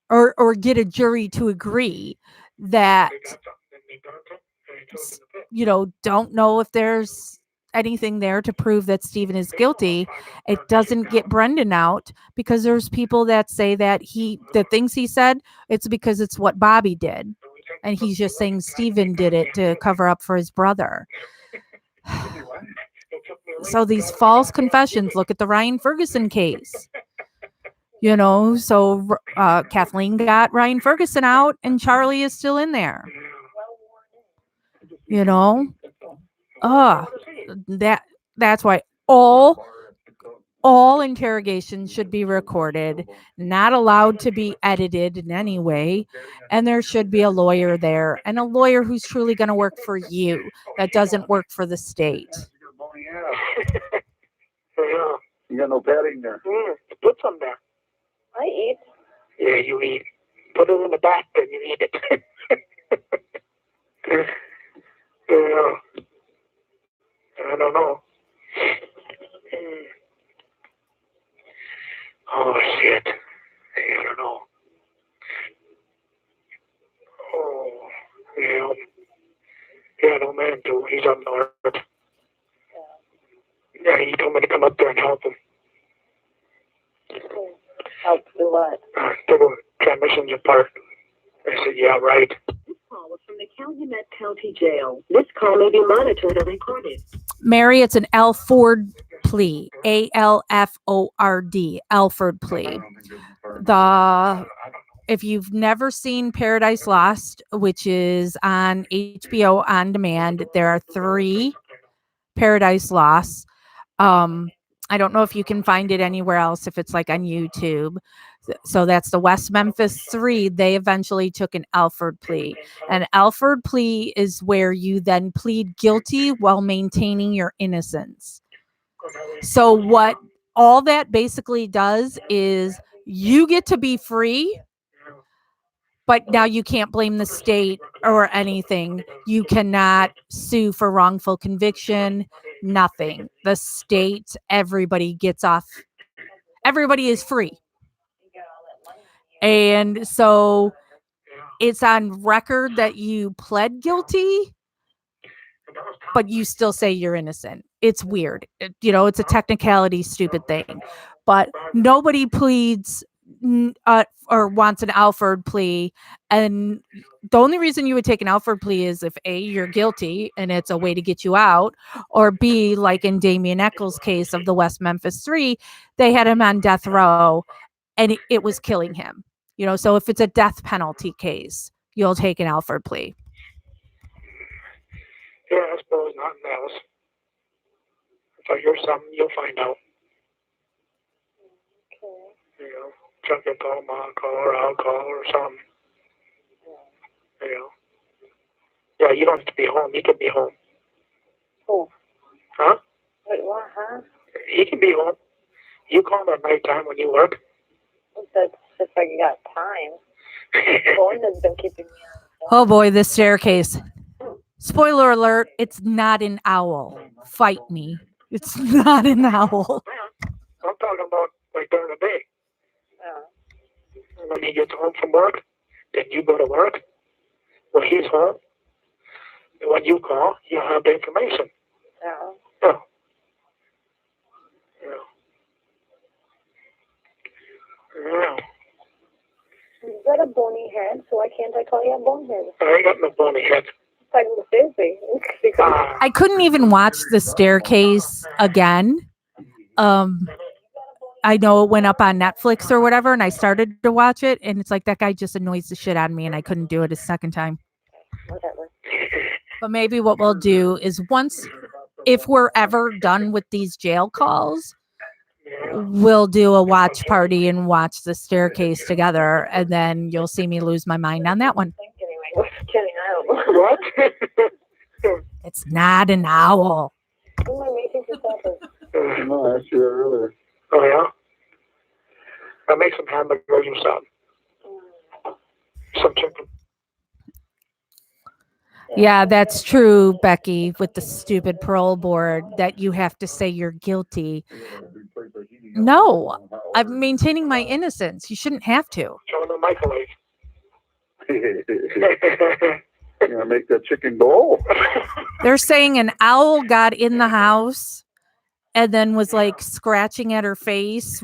Speaker 5: or get a jury to agree that,
Speaker 3: They got something that they burnt it and they threw it in the pit.
Speaker 5: don't know if there's anything there to prove that Steven is guilty, it doesn't get Brendan out, because there's people that say that the things he said, it's because it's what Bobby did. And he's just saying Steven did it to cover up for his brother. So these false confessions, look at the Ryan Ferguson case. You know, so Kathleen got Ryan Ferguson out and Charlie is still in there. You know, that's why all interrogations should be recorded, not allowed to be edited in any way, and there should be a lawyer there, and a lawyer who's truly going to work for you, that doesn't work for the state.
Speaker 3: Yeah.
Speaker 7: You got no padding there.
Speaker 3: Put some there.
Speaker 4: I eat.
Speaker 3: Yeah, you eat. Put it in the back, then you eat it. Yeah. I don't know. Oh, shit. I don't know. Oh, yeah. Yeah, no man, too. He's up north. Yeah, he told me to come up there and help him.
Speaker 4: Help do what?
Speaker 3: The transmissions apart. I said, yeah, right.
Speaker 2: This call was from the Calumet County Jail. This call may be monitored or recorded.
Speaker 5: Mary, it's an Alford plea. ALFORD. Alford plea. If you've never seen Paradise Lost, which is on HBO on demand, there are 3 Paradise Lost. I don't know if you can find it anywhere else, if it's like on YouTube. So that's the West Memphis 3. They eventually took an Alford plea. An Alford plea is where you then plead guilty while maintaining your innocence. So what all that basically does is you get to be free, but now you can't blame the state or anything. You cannot sue for wrongful conviction, nothing. The state, everybody gets off. Everybody is free. And so it's on record that you pled guilty, but you still say you're innocent. It's weird. It's a technicality, stupid thing. But nobody pleads or wants an Alford plea. And the only reason you would take an Alford plea is if A, you're guilty and it's a way to get you out, or B, like in Damian Eccles' case of the West Memphis 3, they had him on death row and it was killing him. So if it's a death penalty case, you'll take an Alford plea.
Speaker 3: Yeah, I suppose nothing else. If I hear something, you'll find out. Okay. Chuck will call, Mom call, or I'll call, or something. Yeah, you don't have to be home. You can be home.
Speaker 4: Oh.
Speaker 3: Huh?
Speaker 4: Wait, what, huh?
Speaker 3: He can be home. You call him at night time when you work.
Speaker 4: That's if I got time. Gordon's been keeping me on.
Speaker 5: Oh boy, this staircase. Spoiler alert, it's not an owl. Fight me. It's not an owl.
Speaker 3: I'm talking about like during the day.
Speaker 4: Yeah.
Speaker 3: When he gets home from work, then you go to work. When he's home, when you call, you'll have the information.
Speaker 4: Yeah.
Speaker 3: Yeah.
Speaker 4: You got a bony head, so why can't I call you a bonehead?
Speaker 3: I ain't got no bony head.
Speaker 4: It's like the Disney.
Speaker 5: I couldn't even watch the staircase again. I know it went up on Netflix or whatever, and I started to watch it, and it's like that guy just annoys the shit out of me, and I couldn't do it a second time.
Speaker 4: Whatever.
Speaker 5: But maybe what we'll do is if we're ever done with these jail calls, we'll do a watch party and watch the staircase together, and then you'll see me lose my mind on that one.
Speaker 4: Anyway, kidding, I don't know.
Speaker 3: What?
Speaker 5: It's not an owl.
Speaker 4: Who am I making for supper?
Speaker 7: No, I asked you earlier.
Speaker 3: Oh, yeah? I'll make some hamburgers or something. Some chicken.
Speaker 5: Yeah, that's true, Becky, with the stupid parole board that you have to say you're guilty. No, I'm maintaining my innocence. You shouldn't have to.
Speaker 3: Show the microwave.
Speaker 7: You gonna make that chicken go?
Speaker 5: They're saying an owl got in the house and then was like scratching at her face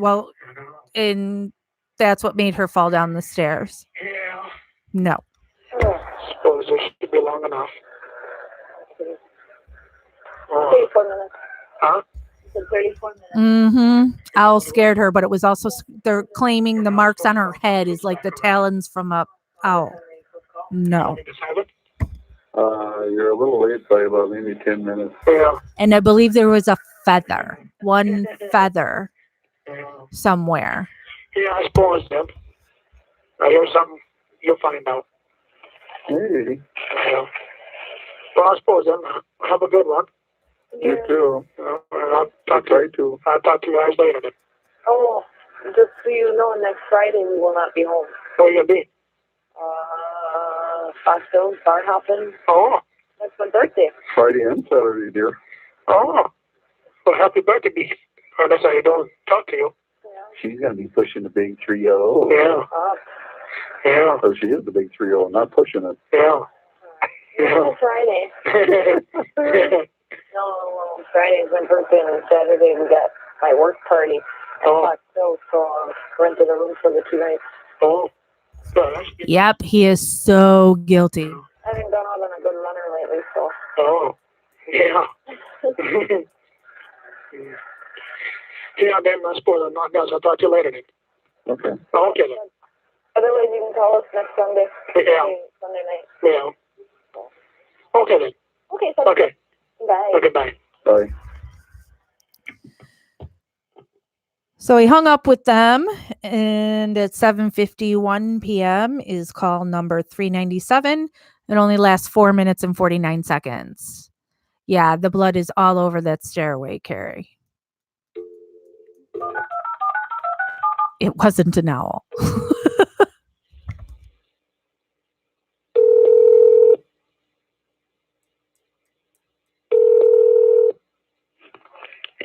Speaker 5: and that's what made her fall down the stairs.
Speaker 3: Yeah.
Speaker 5: No.
Speaker 3: Suppose it should be long enough. Oh,
Speaker 4: 34 minutes.
Speaker 3: huh?
Speaker 4: She said 34 minutes.
Speaker 5: Mm-hmm. Owl scared her, but it was also they're claiming the marks on her head is like the talons from a owl. No.
Speaker 3: Decided?
Speaker 7: You're a little late by about maybe 10 minutes.
Speaker 3: Yeah.
Speaker 5: And I believe there was a feather, one feather
Speaker 3: Yeah.
Speaker 5: somewhere.
Speaker 3: Yeah, I suppose, Deb. I hear something. You'll find out.
Speaker 7: Maybe.
Speaker 3: Yeah. Well, I suppose then. Have a good one.
Speaker 7: You too.
Speaker 3: I'll talk
Speaker 7: Try to.
Speaker 3: I'll talk to you guys later then.
Speaker 4: Oh, just so you know, next Friday we will not be home.
Speaker 3: Where you gonna be?
Speaker 4: Foxville, bar hopping.
Speaker 3: Oh.
Speaker 4: That's my birthday.
Speaker 7: Friday and Saturday, dear.
Speaker 3: Oh. Well, happy birthday, B. Or that's how you don't talk to you.
Speaker 4: Yeah.
Speaker 7: She's going to be pushing the big 3-0.
Speaker 3: Yeah. Yeah.
Speaker 7: So she is the big 3-0, not pushing it.
Speaker 3: Yeah.
Speaker 4: No, Friday. No, Friday's my birthday, and Saturday we got my work party at Foxville, so I rented a room for the 2 nights.
Speaker 3: Oh. Gosh.
Speaker 5: Yep, he is so guilty.
Speaker 4: I haven't gone out on a good runner lately, so.
Speaker 3: Oh. Yeah. Yeah, then I suppose I'm not done, so I'll talk to you later then.
Speaker 7: Okay.
Speaker 3: Okay then.
Speaker 4: Otherwise, you can call us next Sunday.
Speaker 3: Yeah.
Speaker 4: Sunday night.
Speaker 3: Yeah. Okay then.
Speaker 4: Okay, so
Speaker 3: Okay.
Speaker 4: bye.
Speaker 3: Okay, bye.
Speaker 7: Bye.
Speaker 5: So he hung up with them, and at 7:51 p.m. is call number 397. It only lasts 4 minutes and 49 seconds. Yeah, the blood is all over that stairway, Carrie. It wasn't an owl.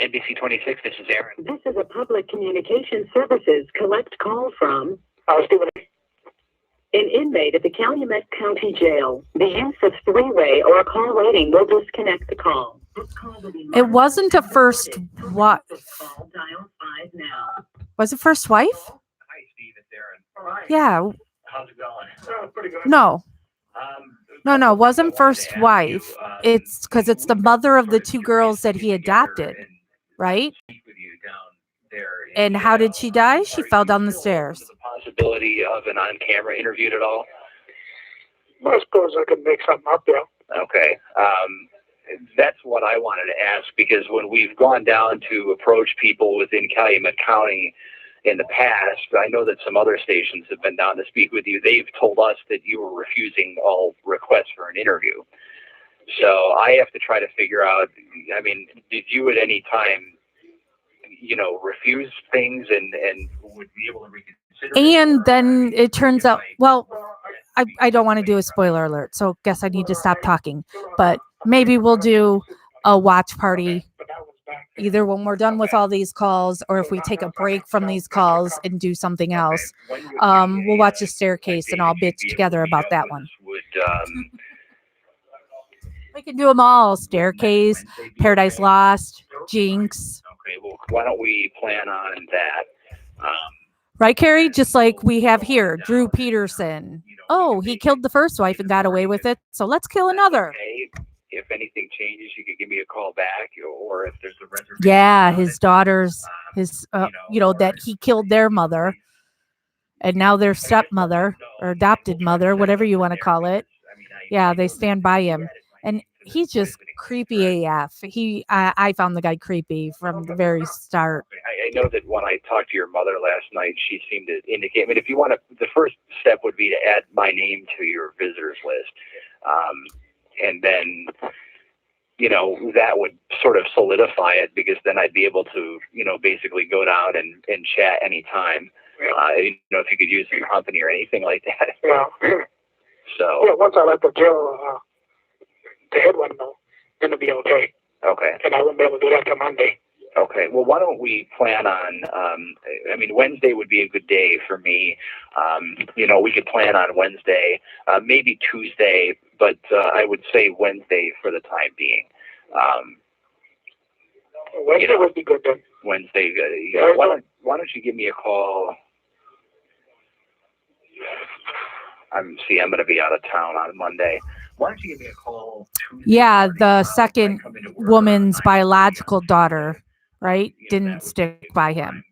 Speaker 6: NBC 26, this is Aaron.
Speaker 2: This is a public communication services collect call from
Speaker 3: Stephen.
Speaker 2: an inmate at the Calumet County Jail. The use of three-way or a call waiting will disconnect the call. This call will be
Speaker 5: It wasn't a first wife.
Speaker 2: Call, dial 5 now.
Speaker 5: Was it first wife?
Speaker 6: Hi, Steve, it's Aaron.
Speaker 5: Yeah.
Speaker 6: How's it going?
Speaker 3: Pretty good.
Speaker 5: No. No, wasn't
Speaker 6: I wanted
Speaker 5: first
Speaker 6: to ask
Speaker 5: wife.
Speaker 6: you,
Speaker 5: It's because it's the
Speaker 6: we
Speaker 5: mother of the
Speaker 6: started
Speaker 5: 2
Speaker 6: to
Speaker 5: girls that
Speaker 6: speak
Speaker 5: he
Speaker 6: together
Speaker 5: adopted,
Speaker 6: and
Speaker 5: right?
Speaker 6: speak with you down there in
Speaker 5: And how did
Speaker 6: jail.
Speaker 5: she die? She
Speaker 6: Are
Speaker 5: fell
Speaker 6: you
Speaker 5: down the
Speaker 6: still open to
Speaker 5: stairs.
Speaker 6: the possibility of an on-camera interview at all?
Speaker 3: I suppose I could make something up there.
Speaker 6: Okay. That's what I wanted to ask, because when we've gone down to approach people within Calumet County in the past, I know that some other stations have been down to speak with you. They've told us that you were refusing all requests for an interview. So I have to try to figure out, I mean, did you at any time, refuse things and would be able to reconsider?
Speaker 5: And then it turns out, well, I don't want to do a spoiler alert, so guess I need to stop talking. But maybe we'll do a watch party either when we're done with all these calls or if we take a break from these calls and do something else. We'll watch The Staircase and all bitch together about that one. We can do them all. Staircase, Paradise Lost, Jinx.
Speaker 6: Okay, well, why don't we plan on that?
Speaker 5: Right, Carrie? Just like we have here, Drew Peterson. Oh, he killed the first wife and got away with it, so let's kill another.
Speaker 6: Okay. If anything changes, you could give me a call back, or if there's a reservation.
Speaker 5: Yeah, his daughters, that he killed their mother, and now their stepmother or adopted mother, whatever you want to call it. Yeah, they stand by him, and he's just creepy AF. I found the guy creepy from the very start.
Speaker 6: I know that when I talked to your mother last night, she seemed to indicate. I mean, if you want to, the first step would be to add my name to your visitors list. And then, that would sort of solidify it, because then I'd be able to, basically go down and chat anytime. If you could use your company or anything like that.
Speaker 3: Yeah.
Speaker 6: So.
Speaker 3: Yeah, once I let the jail, the head one know, then it'll be okay.
Speaker 6: Okay.
Speaker 3: And I won't be able to do that till Monday.
Speaker 6: Okay. Well, why don't we plan on, Wednesday would be a good day for me. We could plan on Wednesday, maybe Tuesday, but I would say Wednesday for the time being.
Speaker 3: Wednesday would be good then.
Speaker 6: Wednesday. Why don't you give me a call? I'm going to be out of town on Monday. why don't you give me a call Tuesday
Speaker 5: Yeah,
Speaker 6: morning,
Speaker 5: the
Speaker 6: when I
Speaker 5: second
Speaker 6: come into work
Speaker 5: woman's
Speaker 6: around 9:30
Speaker 5: biological
Speaker 6: on Tuesday,
Speaker 5: daughter, right,
Speaker 6: you know, that
Speaker 5: didn't
Speaker 6: would
Speaker 5: stick
Speaker 6: give
Speaker 5: by
Speaker 6: me
Speaker 5: him.
Speaker 6: time. And,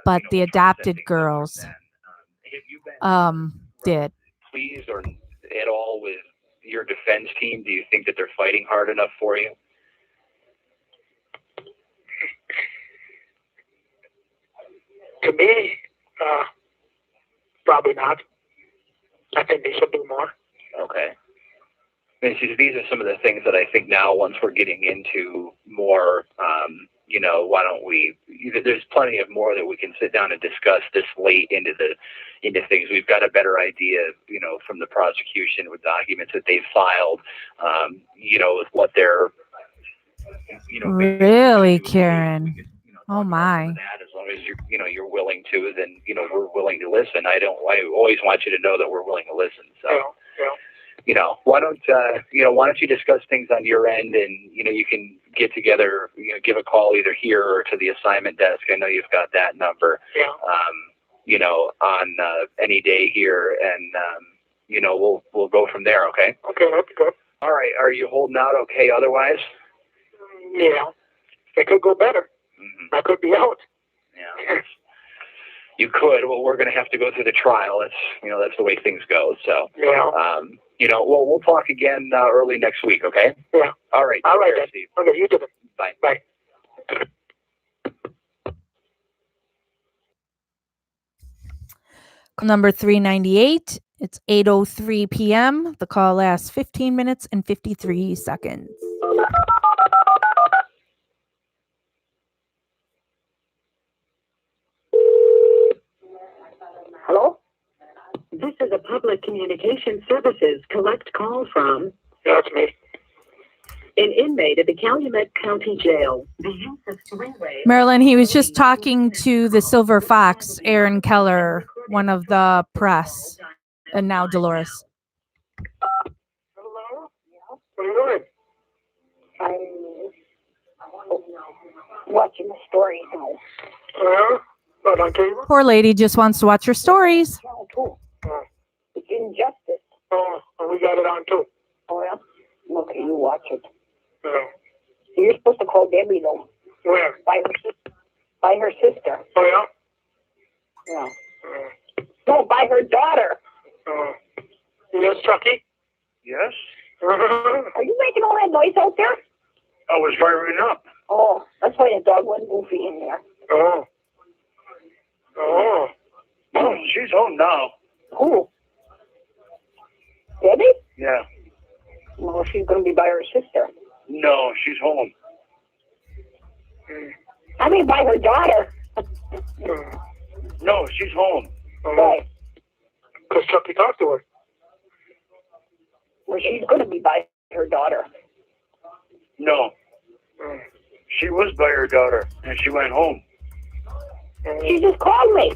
Speaker 5: But
Speaker 6: you know,
Speaker 5: the
Speaker 6: we'll try to set
Speaker 5: adopted
Speaker 6: things up like
Speaker 5: girls
Speaker 6: that. Have you been
Speaker 5: did.
Speaker 6: pleased or at all with your defense team? Do you think that they're fighting hard enough for you?
Speaker 3: To me, probably not. I think they should do more.
Speaker 6: Okay. These are some of the things that I think now, once we're getting into more, you know, why don't we? There's plenty of more that we can sit down and discuss this late into things. We've got a better idea, you know, from the prosecution with documents that they've filed, you know, with what they're, you know,
Speaker 5: Really, Karen? Oh my!
Speaker 6: that, as long as you're willing to, then we're willing to listen. I always want you to know that we're willing to listen. So.
Speaker 3: Yeah.
Speaker 6: Why don't you discuss things on your end, and you can get together, give a call either here or to the assignment desk. I know you've got that number.
Speaker 3: Yeah.
Speaker 6: On any day here, and we'll go from there. Okay.
Speaker 3: Okay, that'd be good.
Speaker 6: All right. Are you holding out okay? Otherwise.
Speaker 3: Yeah. It could go better.
Speaker 6: Mm-hmm.
Speaker 3: I could be out.
Speaker 6: Yeah. You could. Well, we're going to have to go through the trial. That's the way things go. So.
Speaker 3: Yeah.
Speaker 6: We'll talk again early next week. Okay.
Speaker 3: Yeah.
Speaker 6: All right.
Speaker 3: All right,
Speaker 6: care,
Speaker 3: then.
Speaker 6: Steve.
Speaker 3: Okay, you do it.
Speaker 6: Bye.
Speaker 3: Bye.
Speaker 5: Number 398. It's 8:03 p.m. The call lasts 15 minutes and 53 seconds.
Speaker 2: Hello? This is a public communication services collect call from
Speaker 3: Yeah, that's me.
Speaker 2: an inmate at the Calumet County Jail. The use of three-way.
Speaker 5: Marilyn, he was just talking to the Silver Fox, Aaron Keller, one of the press, and now Dolores.
Speaker 3: Hello? What are you doing?
Speaker 4: I'm watching the story now.
Speaker 3: Not on cable?
Speaker 5: Poor lady just wants to watch her stories.
Speaker 4: Channel 2.
Speaker 3: Oh.
Speaker 4: It's Injustice.
Speaker 3: Oh, we got it on too.
Speaker 4: Oh, yeah? Okay, you watch it.
Speaker 3: Yeah.
Speaker 4: You're supposed to call Debbie, though.
Speaker 3: Where?
Speaker 4: By her sister.
Speaker 3: Oh, yeah?
Speaker 4: Yeah. No, by her daughter.
Speaker 3: Yes, Chucky?
Speaker 6: Yes.
Speaker 4: Are you making all that noise out there?
Speaker 6: I was firing up.
Speaker 4: Oh, that's why the dog went goofy in there.
Speaker 3: Oh. Oh.
Speaker 6: Oh, she's home now.
Speaker 4: Who? Debbie?
Speaker 6: Yeah.
Speaker 4: No, she's going to be by her sister.
Speaker 6: No, she's home.
Speaker 4: I mean, by her daughter.
Speaker 6: No, she's home.
Speaker 4: Right.
Speaker 3: Because Chucky talked to her.
Speaker 4: Well, she's going to be by her daughter.
Speaker 6: No. She was by her daughter, and she went home.
Speaker 4: She just called me.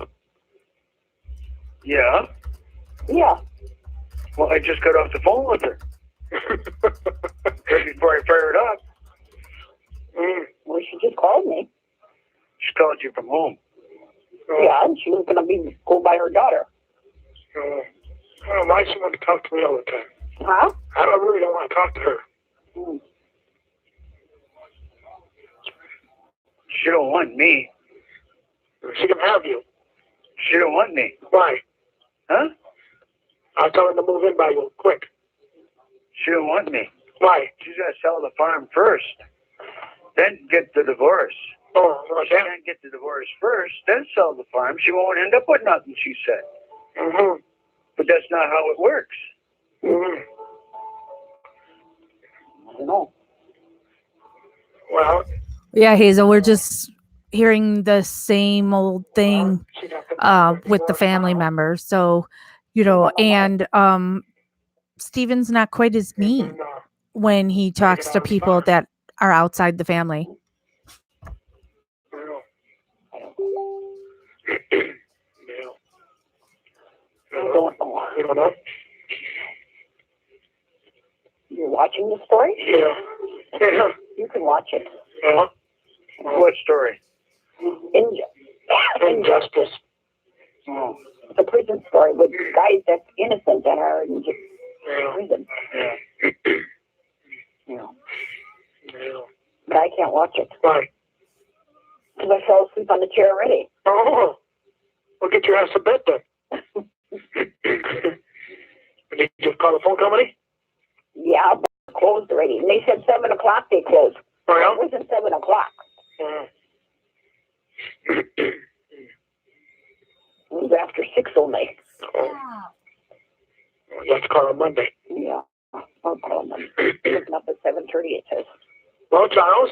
Speaker 6: Yeah?
Speaker 4: Yeah.
Speaker 6: Well, I just got off the phone with her. Just before I fired up.
Speaker 4: Well, she just called me.
Speaker 6: She called you from home.
Speaker 4: Yeah, and she was going to go by her daughter.
Speaker 3: Why does she want to talk to me all the time?
Speaker 4: Huh?
Speaker 3: I really don't want to talk to her.
Speaker 6: She don't want me.
Speaker 3: She can have you.
Speaker 6: She don't want me.
Speaker 3: Why?
Speaker 6: Huh?
Speaker 3: I'll tell her to move in by you, quick.
Speaker 6: She don't want me.
Speaker 3: Why?
Speaker 6: She's got to sell the farm first, then get the divorce.
Speaker 3: Oh, what's
Speaker 6: She
Speaker 3: that?
Speaker 6: can't get the divorce first, then sell the farm. She won't end up with nothing, she said.
Speaker 3: Mm-hmm.
Speaker 6: But that's not how it works.
Speaker 3: Mm-hmm.
Speaker 4: No.
Speaker 3: Well,
Speaker 5: Yeah, Hazel, we're just hearing the same old thing with the family members. So, and Steven's not quite as mean when he talks to people that are outside the family.
Speaker 3: You don't know?
Speaker 4: You're watching the story?
Speaker 3: Yeah. Yeah.
Speaker 4: You can watch it.
Speaker 6: What story?
Speaker 3: Injustice.
Speaker 6: Oh.
Speaker 4: It's a prison story with guys that's innocent that are in prison.
Speaker 3: Yeah.
Speaker 4: can't watch it.
Speaker 3: Why?
Speaker 4: Because I fell asleep on the chair already.
Speaker 3: Oh, well, get your ass to bed then. Did you just call the phone company?
Speaker 4: Yeah, but it's closed already. And they said 7 o'clock they closed.
Speaker 3: Oh, yeah?
Speaker 4: It wasn't 7 o'clock. It was after 6 only.
Speaker 3: Oh. You have to call on Monday.
Speaker 4: Yeah, I'll call them. Looking up at 7:30 it says.
Speaker 3: Well, Charles,